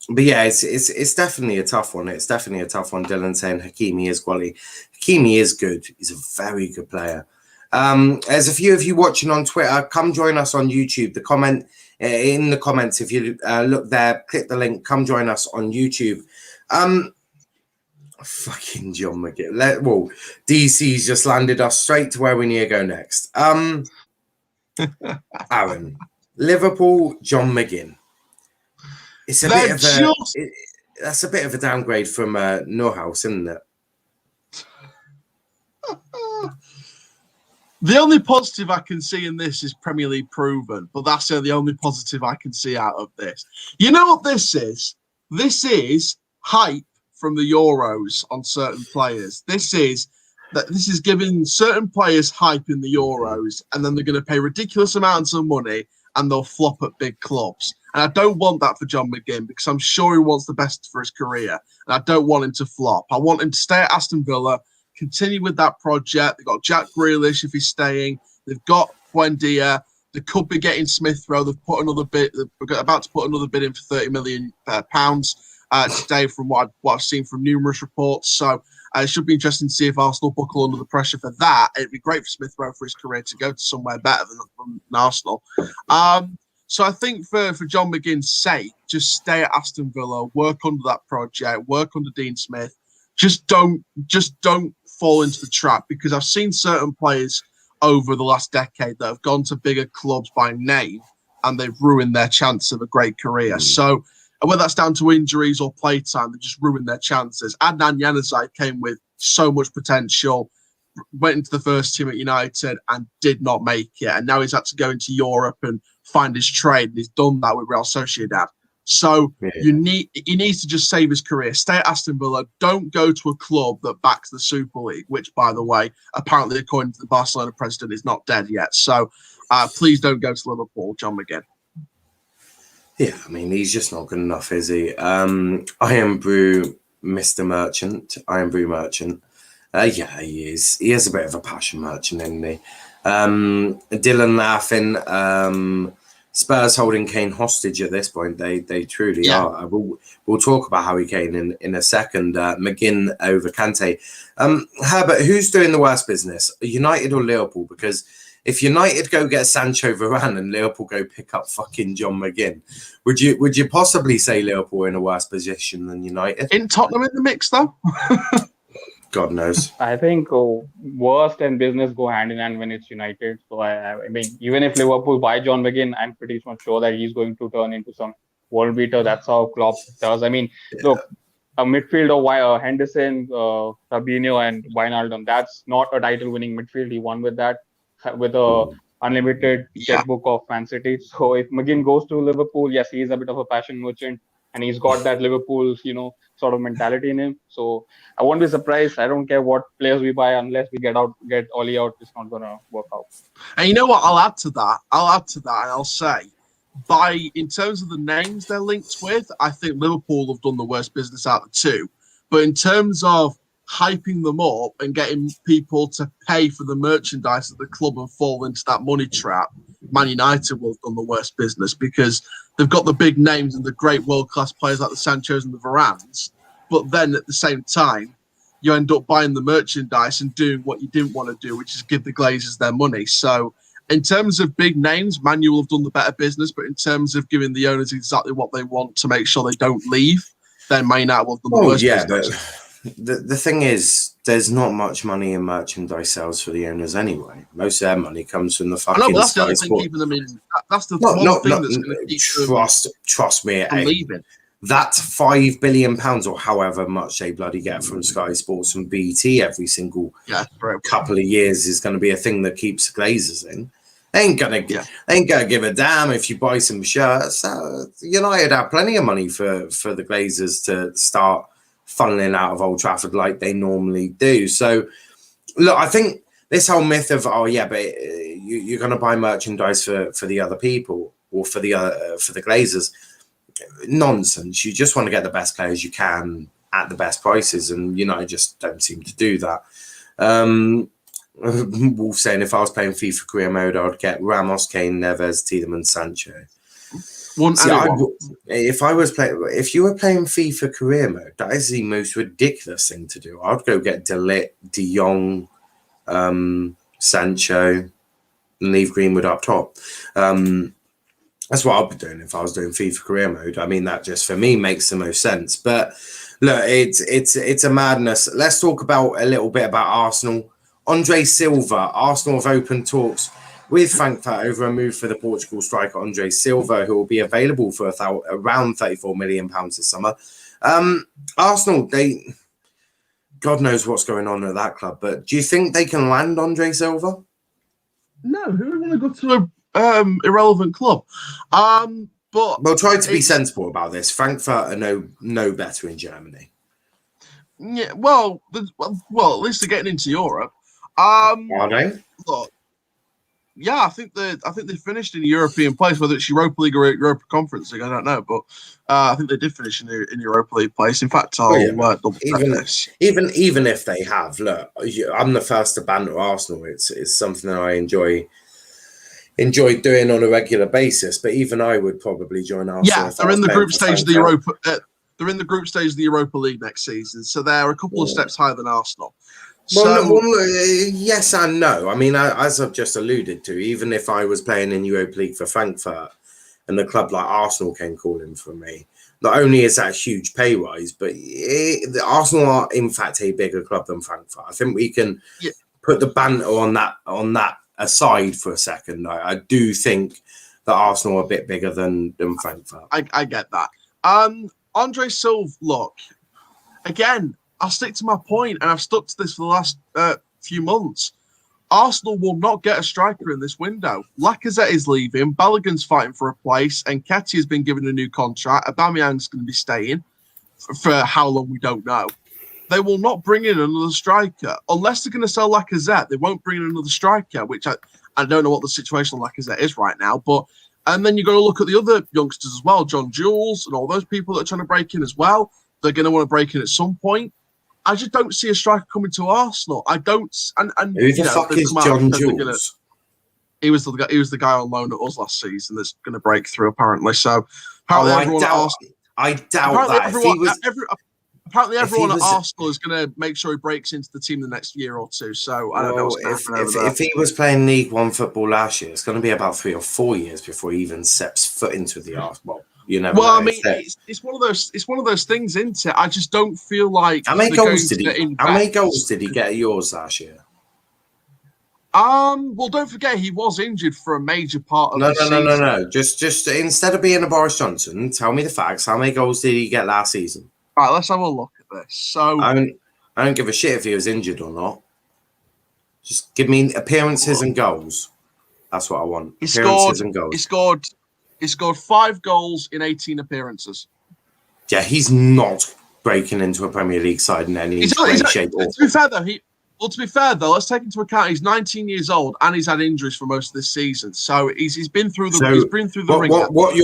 But yeah, it's definitely a tough one. It's definitely a tough one. Dylan saying Hakimi is quality. Hakimi is good. He's a very good player. There's a few of you watching on Twitter. Come join us on YouTube. In the comments, if you look there, click the link. Come join us on YouTube. Fucking John McGinn. Well, DC's just landed us straight to where we need to go next. Aaron, Liverpool, John McGinn. It's that's a bit of a downgrade from Norhouse, isn't it? The only positive I can see in this is Premier League proven, but that's the only positive I can see out of this. You know what this is? This is hype from the Euros on certain players. This is giving certain players hype in the Euros, and then they're going to pay ridiculous amounts of money and they'll flop at big clubs. And I don't want that for John McGinn because I'm sure he wants the best for his career, and I don't want him to flop. I want him to stay at Aston Villa, continue with that project. They've got Jack Grealish if he's staying. They've got Buendia. They could be getting Smith Rowe. They've put another bid. They're about to put another bid in for £30 million today, from what I've seen from numerous reports. So it should be interesting to see if Arsenal buckle under the pressure for that. It'd be great for Smith Rowe for his career to go to somewhere better than Arsenal. So I think for John McGinn's sake, just stay at Aston Villa, work under that project, work under Dean Smith. Just don't fall into the trap, because I've seen certain players over the last decade that have gone to bigger clubs by name and they've ruined their chance of a great career. So whether that's down to injuries or playtime, they just ruined their chances. Adnan Januzaj came with so much potential, went into the first team at United and did not make it. And now he's had to go into Europe and find his trade. And he's done that with Real Sociedad. So he needs to just save his career. Stay at Aston Villa. Don't go to a club that backs the Super League, which, by the way, apparently, according to the Barcelona president, is not dead yet. So please don't go to Liverpool, John McGinn. Yeah, I mean, he's just not good enough, is he? I am Brew, Mr. Merchant. I am Brew Merchant. Yeah, he is. He is a bit of a passion merchant, isn't he? Dylan laughing. Spurs holding Kane hostage at this point. They truly are. We'll talk about Harry Kane in a second. McGinn over Kante. Herbert, who's doing the worst business, United or Liverpool? Because if United go get Sancho Varane and Liverpool go pick up fucking John McGinn, would you possibly say Liverpool are in a worse position than United? Isn't Tottenham in the mix though? God knows. I think worst and business go hand in hand when it's United. So I mean, even if Liverpool buy John McGinn, I'm pretty much sure that he's going to turn into some world beater. That's how Klopp does. I mean, look, a midfielder, Henderson, Fabinho, and Wijnaldum. That's not a title-winning midfield. He won with that, with a unlimited checkbook of Man City. So if McGinn goes to Liverpool, yes, he's a bit of a passion merchant, and he's got that Liverpool, sort of mentality in him. So I won't be surprised. I don't care what players we buy, unless we get Oli out, it's not going to work out. And you know what? I'll add to that, and I'll say, in terms of the names they're linked with, I think Liverpool have done the worst business out of the two. But in terms of hyping them up and getting people to pay for the merchandise at the club and fall into that money trap, Man United will have done the worst business because they've got the big names and the great world-class players like the Sanchos and the Varanes, but then at the same time, you end up buying the merchandise and doing what you didn't want to do, which is give the Glazers their money. So in terms of big names, Man U will have done the better business, but in terms of giving the owners exactly what they want to make sure they don't leave, then Man United will have done the worst business. But the thing is, there's not much money in merchandise sales for the owners anyway. Most of their money comes from the fucking. I know, but that's the other thing keeping them in. That's the one thing that's going to keep trust me, from leaving. That £5 billion or however much they bloody get from Sky Sports and BT every single couple of years is going to be a thing that keeps the Glazers in. They ain't gonna give a damn if you buy some shirts. United have plenty of money for the Glazers to start funneling out of Old Trafford like they normally do. So, look, I think this whole myth of you're going to buy merchandise for the other people or for the Glazers, nonsense. You just want to get the best players you can at the best prices, and United just don't seem to do that. Wolf saying if I was playing FIFA career mode, I'd get Ramos, Kane, Neves, Tielemans, Sancho. If you were playing FIFA career mode, that is the most ridiculous thing to do. I'd go get De Ligt, De Jong, Sancho, and leave Greenwood up top. That's what I'd be doing if I was doing FIFA career mode. I mean, that just for me makes the most sense. But look, it's a madness. Let's talk a little bit about Arsenal. Andre Silva. Arsenal have opened talks with Frankfurt over a move for the Portugal striker Andre Silva, who will be available for around £34 million this summer. Arsenal, God knows what's going on at that club, but do you think they can land Andre Silva? No, who would want to go to an irrelevant club? But we'll try to be sensible about this. Frankfurt are no better in Germany. Yeah, well, at least they're getting into Europe. Are they? Look, yeah, I think they finished in European place, whether it's Europa League or Europa Conference League, I don't know, but I think they did finish in Europa League place. In fact, double check this. Even if they have, look, I'm the first to banter Arsenal. It's something that I enjoy doing on a regular basis. But even I would probably join Arsenal. Yeah, they're in the group stage of the Europa. They're in the group stage of the Europa League next season, so they're a couple of steps higher than Arsenal. Yes and no. I mean, as I've just alluded to, even if I was playing in Europa League for Frankfurt and a club like Arsenal came calling for me, not only is that a huge pay rise, but Arsenal are in fact a bigger club than Frankfurt. I think we can put the banter on that aside for a second. I do think that Arsenal are a bit bigger than Frankfurt. I get that. Andre Silva, look, again, I'll stick to my point, and I've stuck to this for the last few months. Arsenal will not get a striker in this window. Lacazette is leaving, Balogun's fighting for a place, and Nketiah has been given a new contract. Aubameyang's going to be staying for how long, we don't know. They will not bring in another striker. Unless they're going to sell Lacazette, they won't bring in another striker, which I don't know what the situation of Lacazette is right now, but and then you've got to look at the other youngsters as well, John Jules and all those people that are trying to break in as well. They're going to want to break in at some point. I just don't see a striker coming to Arsenal. I don't. And who the fuck is John Jules? He was the guy on loan at us last season that's going to break through apparently. So apparently I doubt that. Apparently everyone at Arsenal is going to make sure he breaks into the team the next year or two. So I don't know what's going to happen over there. If he was playing League One football last year, it's going to be about 3 or 4 years before he even steps foot into the Arsenal. I mean, it's one of those things, isn't it? I just don't feel like. How many goals did he get at yours last year? Well, don't forget he was injured for a major part of the season. No. Just instead of being a Boris Johnson, tell me the facts. How many goals did he get last season? All right, let's have a look at this. So I don't give a shit if he was injured or not. Just give me appearances and goals. That's what I want. Appearances and goals. He scored 5 goals in 18 appearances. Yeah, he's not breaking into a Premier League side in any shape. To be fair though, let's take into account he's 19 years old and he's had injuries for most of this season. So he's been through the ringer. What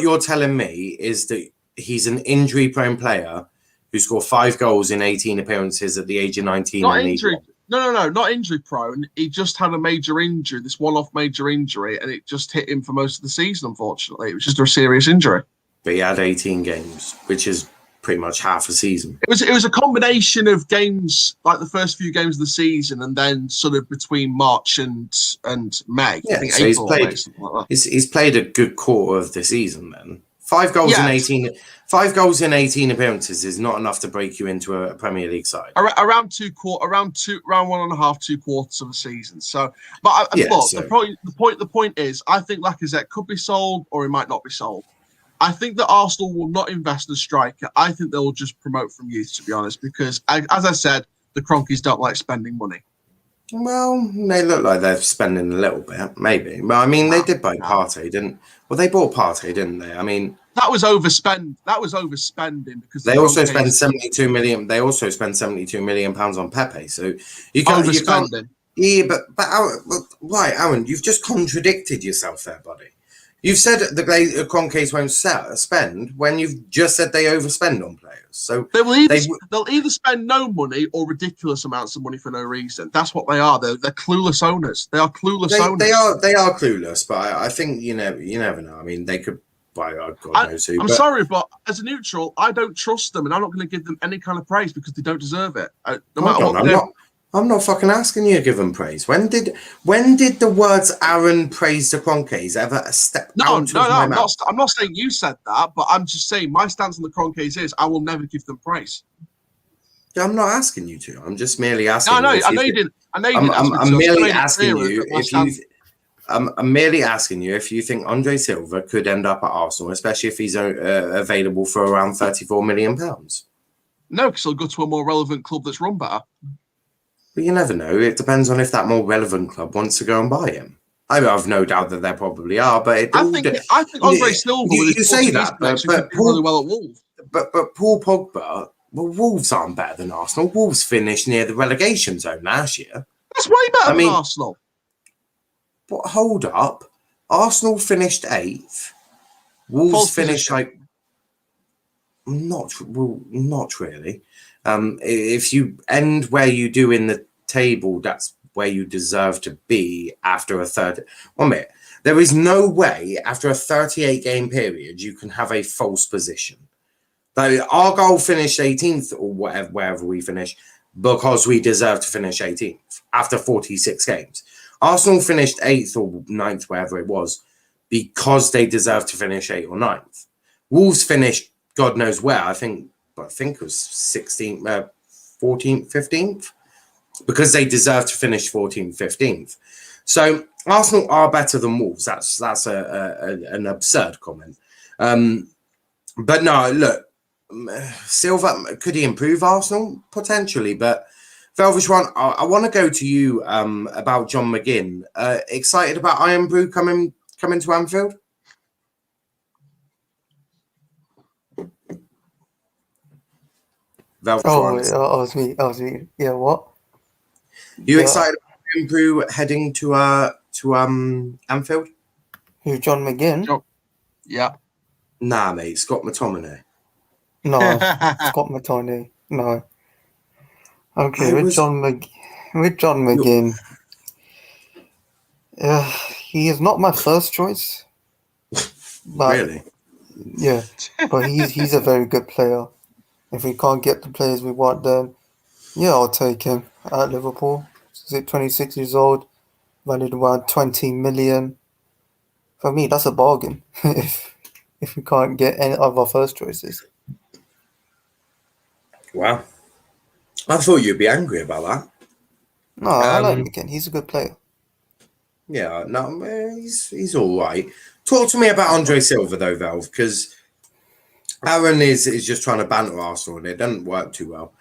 you're telling me is that he's an injury-prone player who scored 5 goals in 18 appearances at the age of 19. Not injury. No, not injury prone. He just had a major injury, this one-off major injury, and it just hit him for most of the season, unfortunately. It was just a serious injury. But he had 18 games, which is pretty much half a season. It was a combination of games, like the first few games of the season, and then sort of between March and May. Yeah, I think so April, he's played a good quarter of the season then. 5 goals in 18. 5 goals in 18 appearances is not enough to break you into a Premier League side. Around 1.5, 2 quarters of a season. So, but the point is, I think Lacazette could be sold or he might not be sold. I think that Arsenal will not invest in a striker. I think they'll just promote from youth, to be honest, because as I said, the Cronkies don't like spending money. Well, they look like they're spending a little bit, maybe. But I mean, they did buy Partey, didn't? Well, they bought Partey, didn't they? I mean, that was overspending because they also spent 72 million. They also spent 72 million pounds on Pepe. So you can't. Overspending. Yeah, but right, Aaron, you've just contradicted yourself there, buddy. You've said the Cronkies won't spend when you've just said they overspend on players. So they'll either spend no money or ridiculous amounts of money for no reason. That's what they are. They're clueless owners. They are clueless owners. They are clueless, but I think you never know. I mean, they could buy God knows who. I'm sorry, but as a neutral, I don't trust them, and I'm not going to give them any kind of praise because they don't deserve it. No matter what. I'm not fucking asking you to give them praise. When did the words Aaron praise the Cronkies ever step out of my mouth? I'm not saying you said that, but I'm just saying my stance on the Cronkies is I will never give them praise. Yeah, I'm not asking you to. I'm just merely asking. I know you didn't. I'm merely asking you if you. I'm merely asking you if you think Andre Silva could end up at Arsenal, especially if he's available for around £34 million. No, because he'll go to a more relevant club that's run better. But you never know. It depends on if that more relevant club wants to go and buy him. I have no doubt that there probably are, but I think Andre Silva. You say that, but really well at Wolves. But Paul Pogba. Well, Wolves aren't better than Arsenal. Wolves finished near the relegation zone last year. That's way better than Arsenal. But hold up, Arsenal finished 8th. Wolves finished not really. If you end where you do in the table, that's where you deserve to be after a third. 1 minute. There is no way after a 38-game period you can have a false position. Our goal finished 18th or wherever we finish because we deserve to finish 18th after 46 games. Arsenal finished 8th or 9th, wherever it was, because they deserve to finish 8th or 9th. Wolves finished God knows where. I think it was 16th, 14th, 15th, because they deserve to finish 14th, 15th. So Arsenal are better than Wolves. That's an absurd comment. But no, look, Silva, could he improve Arsenal? Potentially, but Velvish One, I want to go to you about John McGinn. Excited about Iron Brew coming to Anfield? I was me. Yeah, what? You excited about Iron Brew heading to Anfield? Who's John McGinn? Yeah. Nah, mate, Scott McTominay. No, Scott McTominay. No. Okay, with John McGinn. He is not my first choice. But, really? Yeah, but he's a very good player. If we can't get the players we want, then yeah, I'll take him at Liverpool. He's 26 years old, valued around 20 million. For me, that's a bargain. if we can't get any of our first choices. Wow. I thought you'd be angry about that. No, I like him again. He's a good player. Yeah, no, he's all right. Talk to me about Andre Silva, though, Velv, because Aaron is just trying to banter Arsenal, and it doesn't work too well.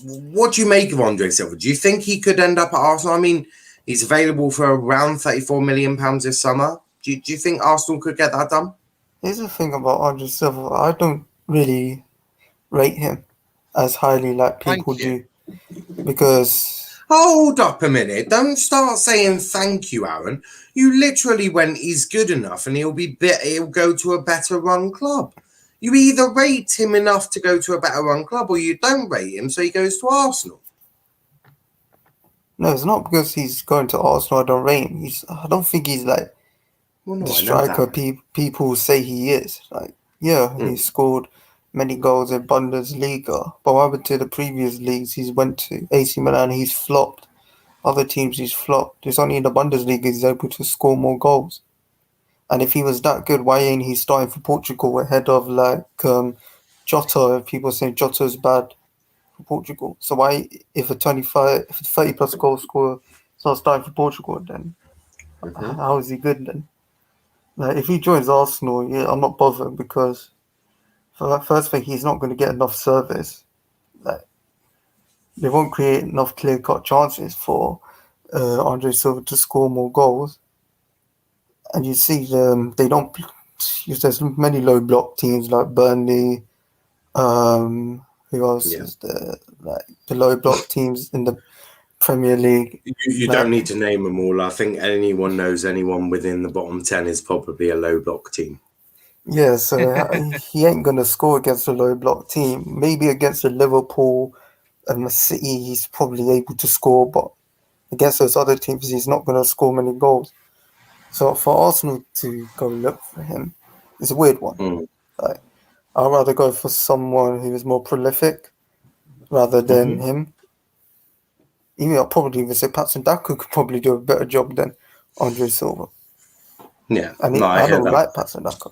What do you make of Andre Silva? Do you think he could end up at Arsenal? I mean, he's available for around £34 million this summer. Do you think Arsenal could get that done? Here's the thing about Andre Silva. I don't really rate him as highly like people do, because hold up a minute, don't start saying thank you, Aaron. You literally went, he's good enough and he'll go to a better run club. You either rate him enough to go to a better run club, or you don't rate him, so he goes to Arsenal. No, it's not because he's going to Arsenal. I don't rate him. I don't think he's like the striker people say he is. Like, yeah, he scored many goals in Bundesliga, but what happened to the previous leagues he's went to? AC Milan, he's flopped. Other teams, he's flopped. It's only in the Bundesliga he's able to score more goals. And if he was that good, why ain't he starting for Portugal ahead of like Jota? If people say Jota's bad for Portugal, so why if a 30 plus goal scorer starts starting for Portugal, then how is he good then? Like, if he joins Arsenal, yeah, I'm not bothered because for that first thing, he's not going to get enough service. Like, they won't create enough clear-cut chances for Andre Silva to score more goals. And you see them; they don't. There's many low block teams like Burnley. Who else is there? Like the low block teams in the Premier League. You don't need to name them all. I think anyone knows anyone within the bottom 10 is probably a low block team. Yeah, so he ain't gonna score against a low block team. Maybe against a Liverpool and the City, he's probably able to score, but against those other teams, he's not gonna score many goals. So for Arsenal to go look for him, it's a weird one. Like, I'd rather go for someone who is more prolific rather than him. Even I'll probably even say Patson Daka could probably do a better job than Andre Silva. Yeah, I don't like Patson Daka.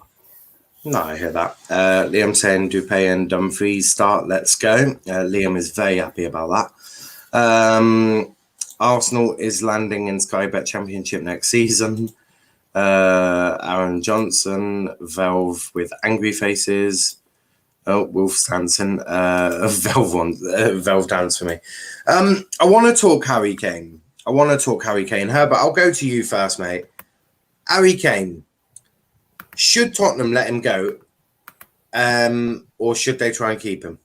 No, I hear that. Liam saying Dupé and Dumfries start. Let's go. Liam is very happy about that. Arsenal is landing in Sky Bet Championship next season. Aaron Johnson, Velve with angry faces. Oh, Wolf Stanson. Velve dance for me. I want to talk Harry Kane. Herbert, I'll go to you first, mate. Harry Kane. Should Tottenham let him go? Or should they try and keep him?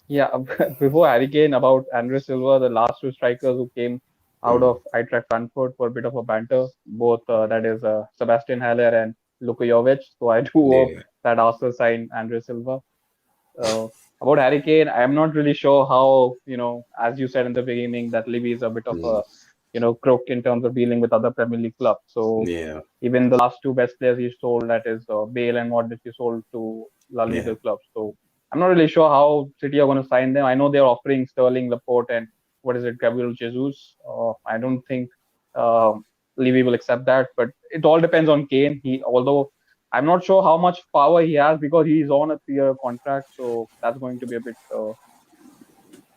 Yeah, before Harry Kane, about Andre Silva, the last two strikers who came out of Eintracht Frankfurt for a bit of a banter, both that is Sebastian Haller and Luka Jovic. So I do hope that Arsenal sign Andre Silva. About Harry Kane, I'm not really sure how, as you said in the beginning, that Levy is a bit of a, crook in terms of dealing with other Premier League clubs. So even the last two best players he sold, that is Bale and Modric, he sold to La Liga clubs. So I'm not really sure how City are going to sign them. I know they're offering Sterling, Laporte, and Gabriel Jesus. I don't think Levy will accept that, but it all depends on Kane. Although I'm not sure how much power he has because he's on a 3-year contract, so that's going to be a bit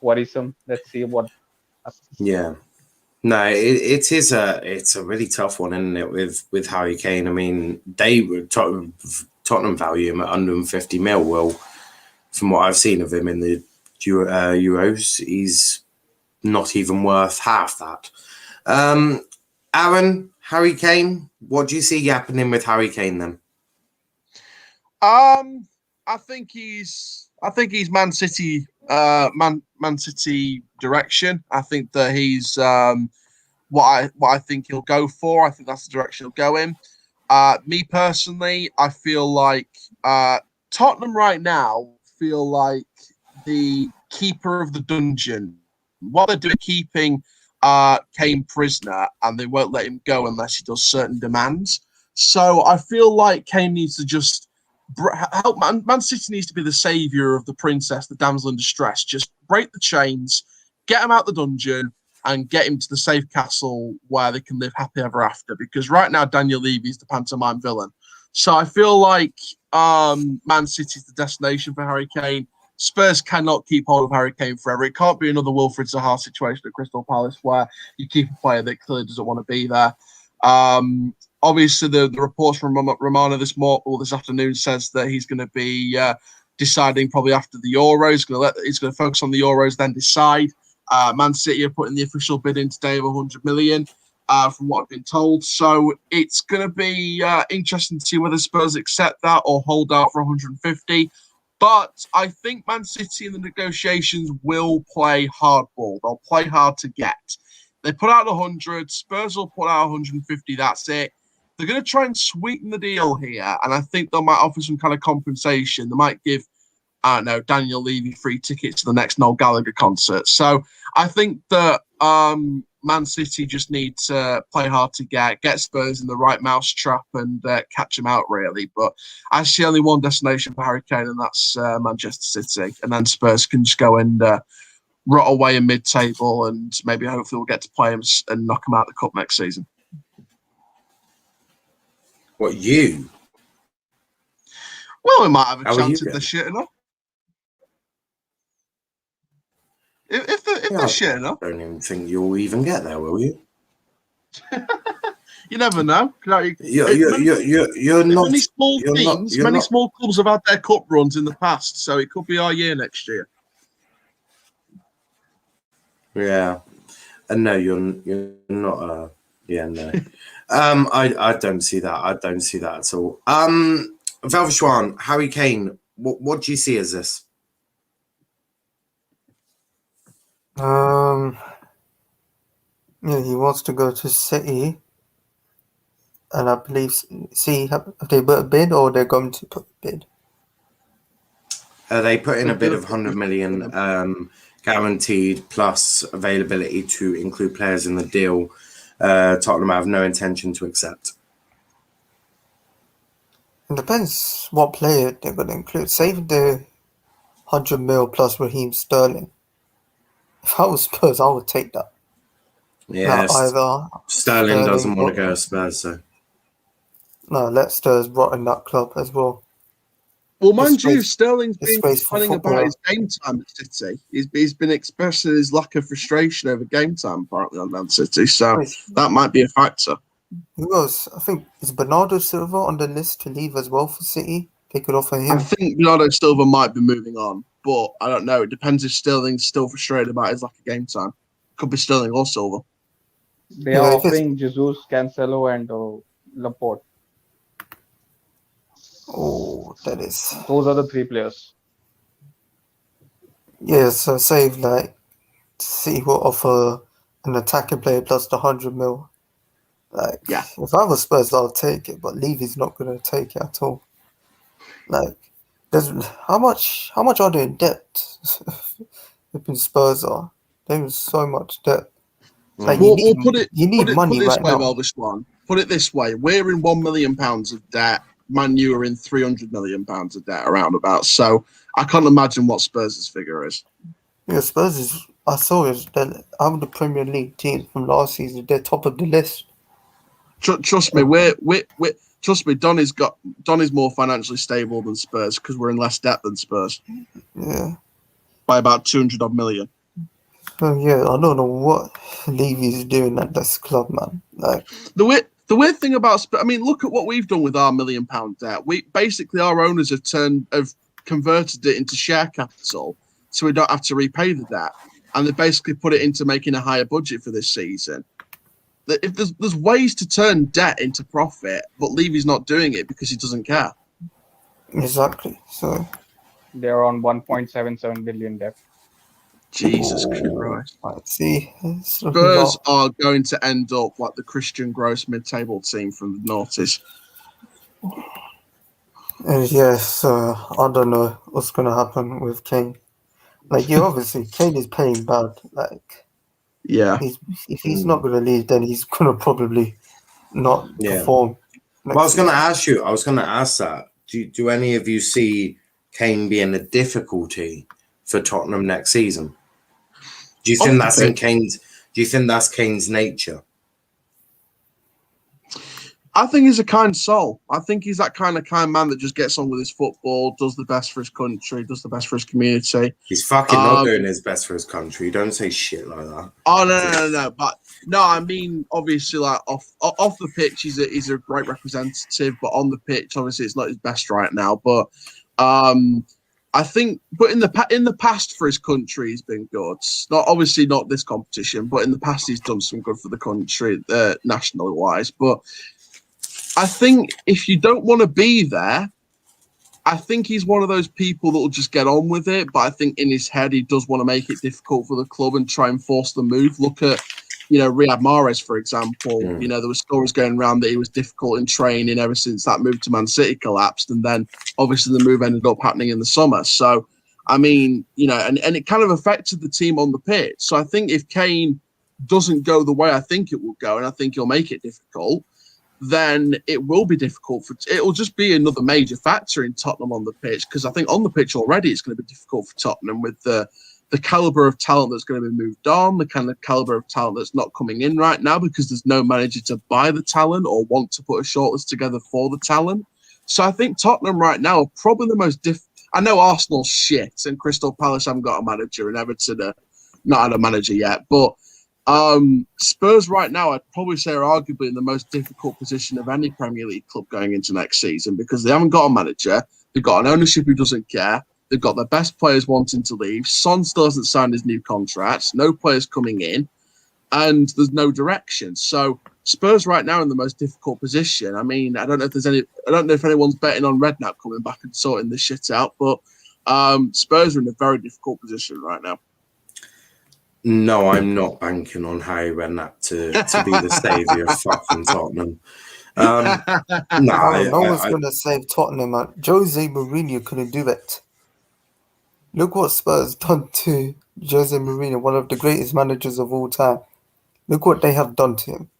worrisome. Let's see what happens. Yeah. No, it's a really tough one, isn't it? With Harry Kane, I mean, Tottenham value him at 150 mil. Well, from what I've seen of him in the Euros, he's not even worth half that. Aaron, Harry Kane, what do you see happening with Harry Kane then? I think he's Man City Man City direction. I think that he's what I think he'll go for. I think that's the direction he'll go in. Me personally, I feel like Tottenham right now feel like the keeper of the dungeon. What they're doing, keeping Kane prisoner, and they won't let him go unless he does certain demands. So I feel like Kane needs to just help. Man City needs to be the savior of the princess, the damsel in distress. Just break the chains, get him out the dungeon, and get him to the safe castle where they can live happy ever after. Because right now, Daniel Levy is the pantomime villain. So I feel like Man City is the destination for Harry Kane. Spurs cannot keep hold of Harry Kane forever. It can't be another Wilfried Zaha situation at Crystal Palace where you keep a player that clearly doesn't want to be there. Obviously, the reports from Romano this afternoon says that he's going to be deciding probably after the Euros. He's going to focus on the Euros, then decide. Man City are putting the official bid in today of 100 million, from what I've been told. So it's going to be interesting to see whether Spurs accept that or hold out for 150. But I think Man City in the negotiations will play hardball. They'll play hard to get. They put out 100. Spurs will put out 150. That's it. they're going to try and sweeten the deal here, and I think they might offer some kind of compensation. They might give, I don't know, Daniel Levy free tickets to the next Noel Gallagher concert. So I think that Man City just need to play hard to get Spurs in the right mousetrap and catch them out, really. But I see only one destination for Harry Kane, and that's Manchester City. And then Spurs can just go and rot away in mid-table, and maybe hopefully we'll get to play them and knock them out of the cup next season. What, you? Well, we might have a How are chance you if they're getting? shit enough. If they're shit enough. I don't even think you'll even get there, will you? You never know. You're not. Many small You're not. teams, You're many not. small clubs have had their cup runs in the past, so it could be our year next year. Yeah, and no, you're not. Yeah, no. I don't see that. I don't see that at all. Velvishwan, Harry Kane. What do you see as this? Yeah, he wants to go to City, and I believe have they put a bid or they're going to put a bid? They put in a bid of 100 million guaranteed plus availability to include players in the deal. Tottenham have no intention to accept. It depends what player they're going to include. Save the 100 mil plus Raheem Sterling. If I was Spurs, I would take that. Yes, either Sterling doesn't want to go to Spurs, so no, let Spurs rot in that club as well. Well, mind you, Sterling's been complaining about footballer. his game time at City. He's been expressing his lack of frustration over game time, apparently, on Man City. So that might be a factor. Who else? I think is Bernardo Silva on the list to leave as well for City. They could offer him. I think Bernardo Silva might be moving on, but I don't know. It depends if Sterling's still frustrated about his lack of game time. Could be Sterling or Silva. They are offering Jesus, Cancelo, and Laporte. Oh, that is. Those are the three players. Yeah, so save City will offer an attacking player plus the 100 mil. If I was Spurs, I'll take it, but Levy's not going to take it at all. There's how much are they in debt? If Spurs are, there's so much debt. You need money right now. Put it this way: we're in £1 million of debt. Man U are in £300 million of debt around about. So I can't imagine what Spurs' figure is. Yeah, Spurs is. I saw it. Out of the Premier League teams from last season, they're top of the list. Trust me, trust me. Don is more financially stable than Spurs because we're in less debt than Spurs. Yeah, by about 200 odd million. Oh yeah, I don't know what Levy's doing at this club, man. The weird thing about, I mean, look at what we've done with our £1 million debt. We basically, our owners have converted it into share capital, so we don't have to repay the debt, and they basically put it into making a higher budget for this season. If there's ways to turn debt into profit, but Levy's not doing it because he doesn't care. Exactly. So they're on 1.77 billion debt. Jesus Christ. I see. Spurs are going to end up like the Christian Gross mid-table team from the noughties. Yes, I don't know what's going to happen with Kane. Obviously, Kane is playing bad. Yeah. If he's not going to leave, then he's going to probably not perform. Well, I was going to ask that. Do any of you see Kane being a difficulty for Tottenham next season? Do you think that's in Kane's? Do you think that's Kane's nature? I think he's a kind soul. I think he's that kind man that just gets on with his football, does the best for his country, does the best for his community. He's fucking not doing his best for his country. Don't say shit like that. Oh no! But no, I mean obviously off the pitch, he's a great representative, but on the pitch, obviously it's not his best right now. But I think, but in the past for his country, he's been good. Not this competition, but in the past he's done some good for the country, nationally wise. But I think if you don't want to be there, I think he's one of those people that will just get on with it. But I think in his head, he does want to make it difficult for the club and try and force the move. Look at Riyad Mahrez, for example, there were stories going around that he was difficult in training ever since that move to Man City collapsed. And then obviously the move ended up happening in the summer. So, I mean, and it kind of affected the team on the pitch. So I think if Kane doesn't go the way I think it will go, and I think he'll make it difficult, then it will be difficult it'll just be another major factor in Tottenham on the pitch. Because I think on the pitch already, it's going to be difficult for Tottenham with the caliber of talent that's going to be moved on, the kind of caliber of talent that's not coming in right now because there's no manager to buy the talent or want to put a shortlist together for the talent. So I think Tottenham right now are probably the most I know Arsenal's shit and Crystal Palace haven't got a manager and Everton are not had a manager yet, but Spurs right now I'd probably say are arguably in the most difficult position of any Premier League club going into next season because they haven't got a manager, they've got an ownership who doesn't care. They've got their best players wanting to leave. Son still hasn't signed his new contract. No players coming in. And there's no direction. So Spurs right now are in the most difficult position. I mean, I don't know if anyone's betting on Redknapp coming back and sorting this shit out, but Spurs are in a very difficult position right now. No, I'm not banking on Harry Redknapp to be the saviour of fucking Tottenham. No one's going to save Tottenham. Jose Mourinho couldn't do it. Look what Spurs done to Jose Mourinho, one of the greatest managers of all time. Look what they have done to him.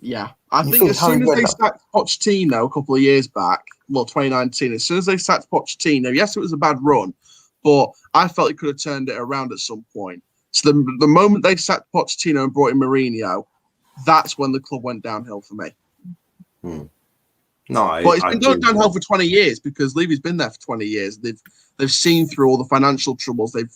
Yeah. I think as soon as they sacked Pochettino a couple of years back, 2019, as soon as they sacked Pochettino, yes, it was a bad run, but I felt he could have turned it around at some point. So the moment they sacked Pochettino and brought in Mourinho, that's when the club went downhill for me. No, but it's been going downhill for 20 years because Levy's been there for 20 years. They've seen through all the financial troubles. The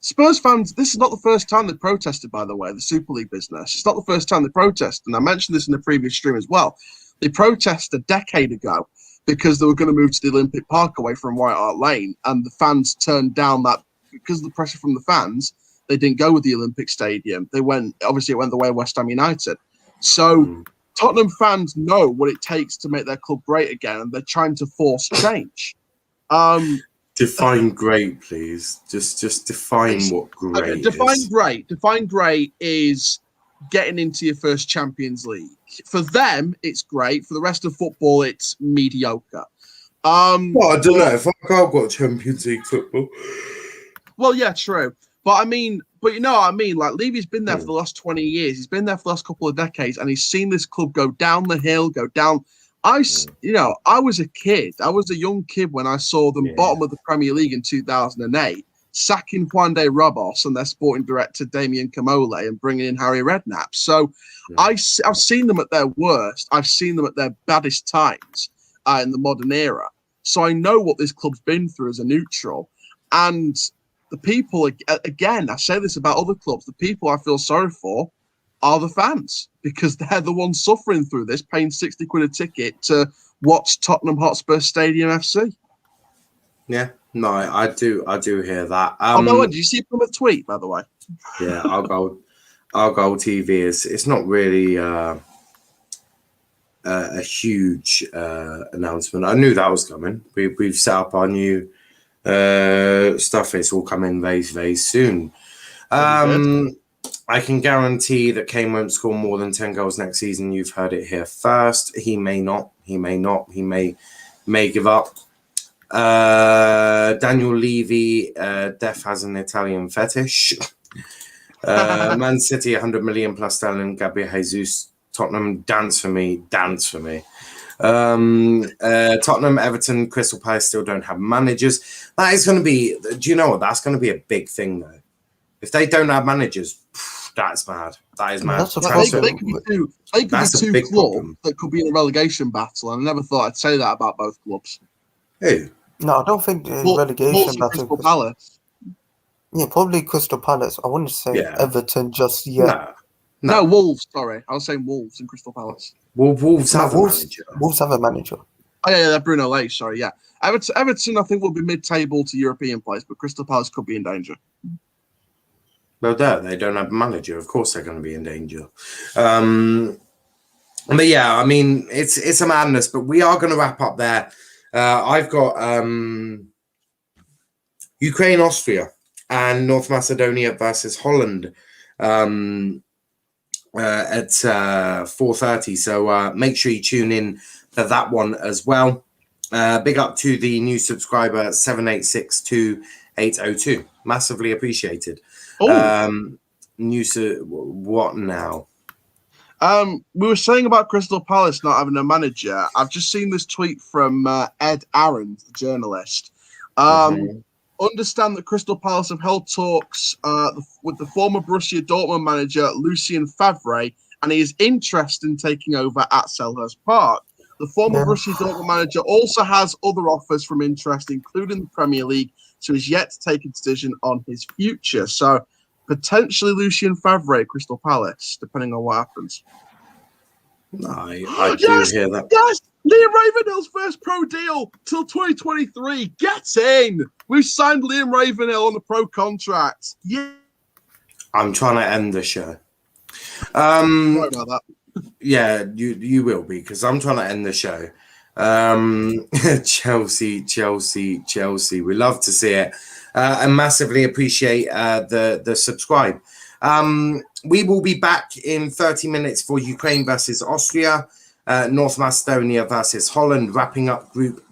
Spurs fans. This is not the first time they've protested. By the way, the Super League business. It's not the first time they protested. And I mentioned this in the previous stream as well. They protested a decade ago because they were going to move to the Olympic Park away from White Hart Lane, and the fans turned down that because of the pressure from the fans. They didn't go with the Olympic Stadium. It went the way of West Ham United. So. Tottenham fans know what it takes to make their club great again, and they're trying to force change. Define great, please. Just define what great is. Define great is getting into your first Champions League. For them, it's great. For the rest of football, it's mediocre. Well, I don't know. If I've got Champions League football. Well, yeah, true. But you know what I mean? Like, Levy's been there for the last 20 years. He's been there for the last couple of decades, and he's seen this club go down the hill, go down. I was a kid. I was a young kid when I saw them bottom of the Premier League in 2008, sacking Juan de Ramos and their sporting director, Damien Camole, and bringing in Harry Redknapp. So I've seen them at their worst. I've seen them at their baddest times in the modern era. So I know what this club's been through as a neutral. And the people, again, I say this about other clubs, the people I feel sorry for are the fans because they're the ones suffering through this, paying 60 quid a ticket to watch Tottenham Hotspur Stadium FC. Yeah, no, I do hear that. Did you see Plymouth tweet, by the way? Yeah, our goal TV it's not really a huge announcement. I knew that was coming. We've set up our new stuff. It's all coming very, very soon. I can guarantee that Kane won't score more than 10 goals next season. You've heard it here first. He may not. He may give up. Daniel Levy, Def has an Italian fetish. Man City, 100 million plus sterling. Gabriel Jesus, Tottenham, dance for me. Tottenham, Everton, Crystal Palace still don't have managers. That is going to be, do you know what? That's going to be a big thing, though. If they don't have managers, that's mad. That is mad. They could be two clubs that could be in a relegation battle, and I never thought I'd say that about both clubs. Who? No, I don't think relegation battle. Crystal Palace. Yeah, probably Crystal Palace. I wouldn't say Everton just yet. No, Wolves, sorry. I was saying Wolves and Crystal Palace. Wolves have a manager. Wolves have a manager. Oh, yeah, they're Bruno Lage, sorry, yeah. Everton, I think, will be mid-table to European place, but Crystal Palace could be in danger. Well, they don't have a manager. Of course they're going to be in danger. But yeah, I mean, it's a madness, but we are going to wrap up there. I've got Ukraine, Austria, and North Macedonia versus Holland. at 4:30. So make sure you tune in for that one as well. Big up to the new subscriber 7862802. Massively appreciated. What now? We were saying about Crystal Palace not having a manager. I've just seen this tweet from Ed Aaron, the journalist. Understand that Crystal Palace have held talks with the former Borussia Dortmund manager Lucien Favre, and he is interested in taking over at Selhurst Park. The former Borussia Dortmund manager also has other offers from interest, including the Premier League, so he's yet to take a decision on his future. So potentially Lucien Favre, Crystal Palace, depending on what happens. I do hear that. Yes, Liam Ravenhill's first pro deal till 2023. Get in. We've signed Liam Ravenhill on the pro contract. Yeah. I'm trying to end the show. Sorry about that. Yeah, you will be, because I'm trying to end the show. Chelsea. We love to see it. And massively appreciate the subscribe. We will be back in 30 minutes for Ukraine versus Austria, North Macedonia versus Holland, wrapping up Group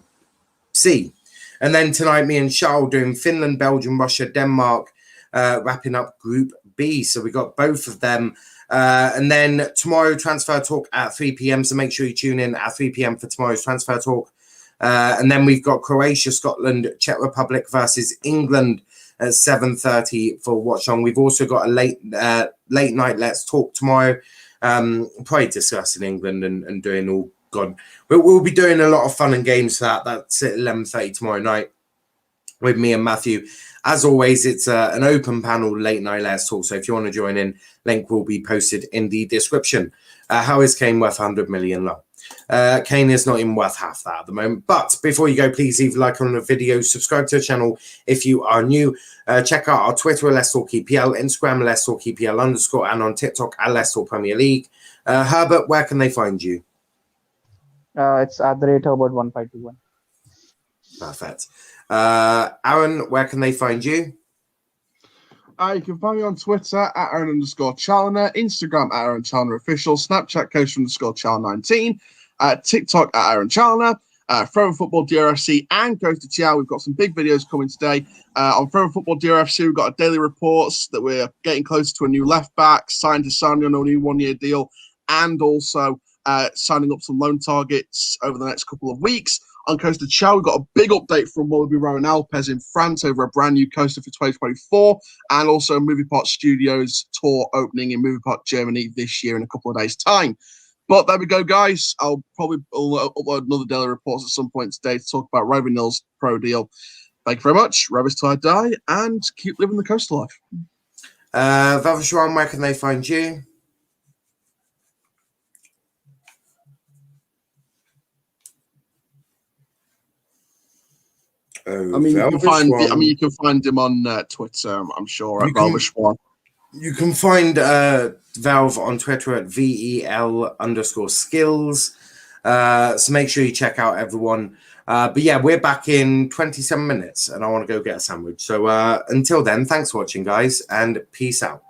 C. And then tonight, me and Charles doing Finland, Belgium, Russia, Denmark, wrapping up Group B. So we got both of them. And then tomorrow, Transfer Talk at 3 p.m. So make sure you tune in at 3 p.m. for tomorrow's Transfer Talk. And then we've got Croatia, Scotland, Czech Republic versus England at 7:30 for watch on. We've also got a late night Let's Talk tomorrow. Probably discussing England and doing all God. We'll be doing a lot of fun and games for that. That's at 11:30 tomorrow night with me and Matthew. As always, it's an open panel late night Let's Talk. So if you want to join in, link will be posted in the description. How is Kane worth 100 million? Low. Kane is not even worth half that at the moment. But before you go, please leave a like on the video, subscribe to the channel if you are new. Check out our Twitter, Let's Talk EPL, Instagram, Let's Talk EPL _, and on TikTok at Let's Talk Premier League. Herbert, where can they find you? It's at the rate Herbert1521. Perfect. Aaron, where can they find you? You can find me on Twitter at Aaron_Challoner, Instagram at Aaron Challoner Official, Snapchat coach_Chal19, TikTok at Aaron Challoner, Forever Football DRFC, and Goes to Chow. We've got some big videos coming today. On Forever Football DRFC, we've got daily reports that we're getting closer to a new left back, signed to sign on a new 1-year deal, and also signing up some loan targets over the next couple of weeks. On Costa Chow, we've got a big update from Wallaby Rowan Alpes in France over a brand new coaster for 2024, and also Movie Park Studios tour opening in Movie Park, Germany this year in a couple of days' time. But there we go, guys. I'll probably upload another daily report at some point today to talk about Ravenhill's pro deal. Thank you very much. Rebels till I die, and keep living the coastal life. Vavashwan, where can they find you? You can find him on Twitter, I'm sure, at Vavashwan. You can find Valve on Twitter at VEL_skills. So make sure you check out everyone. But yeah, we're back in 27 minutes and I want to go get a sandwich. So until then, thanks for watching, guys, and peace out.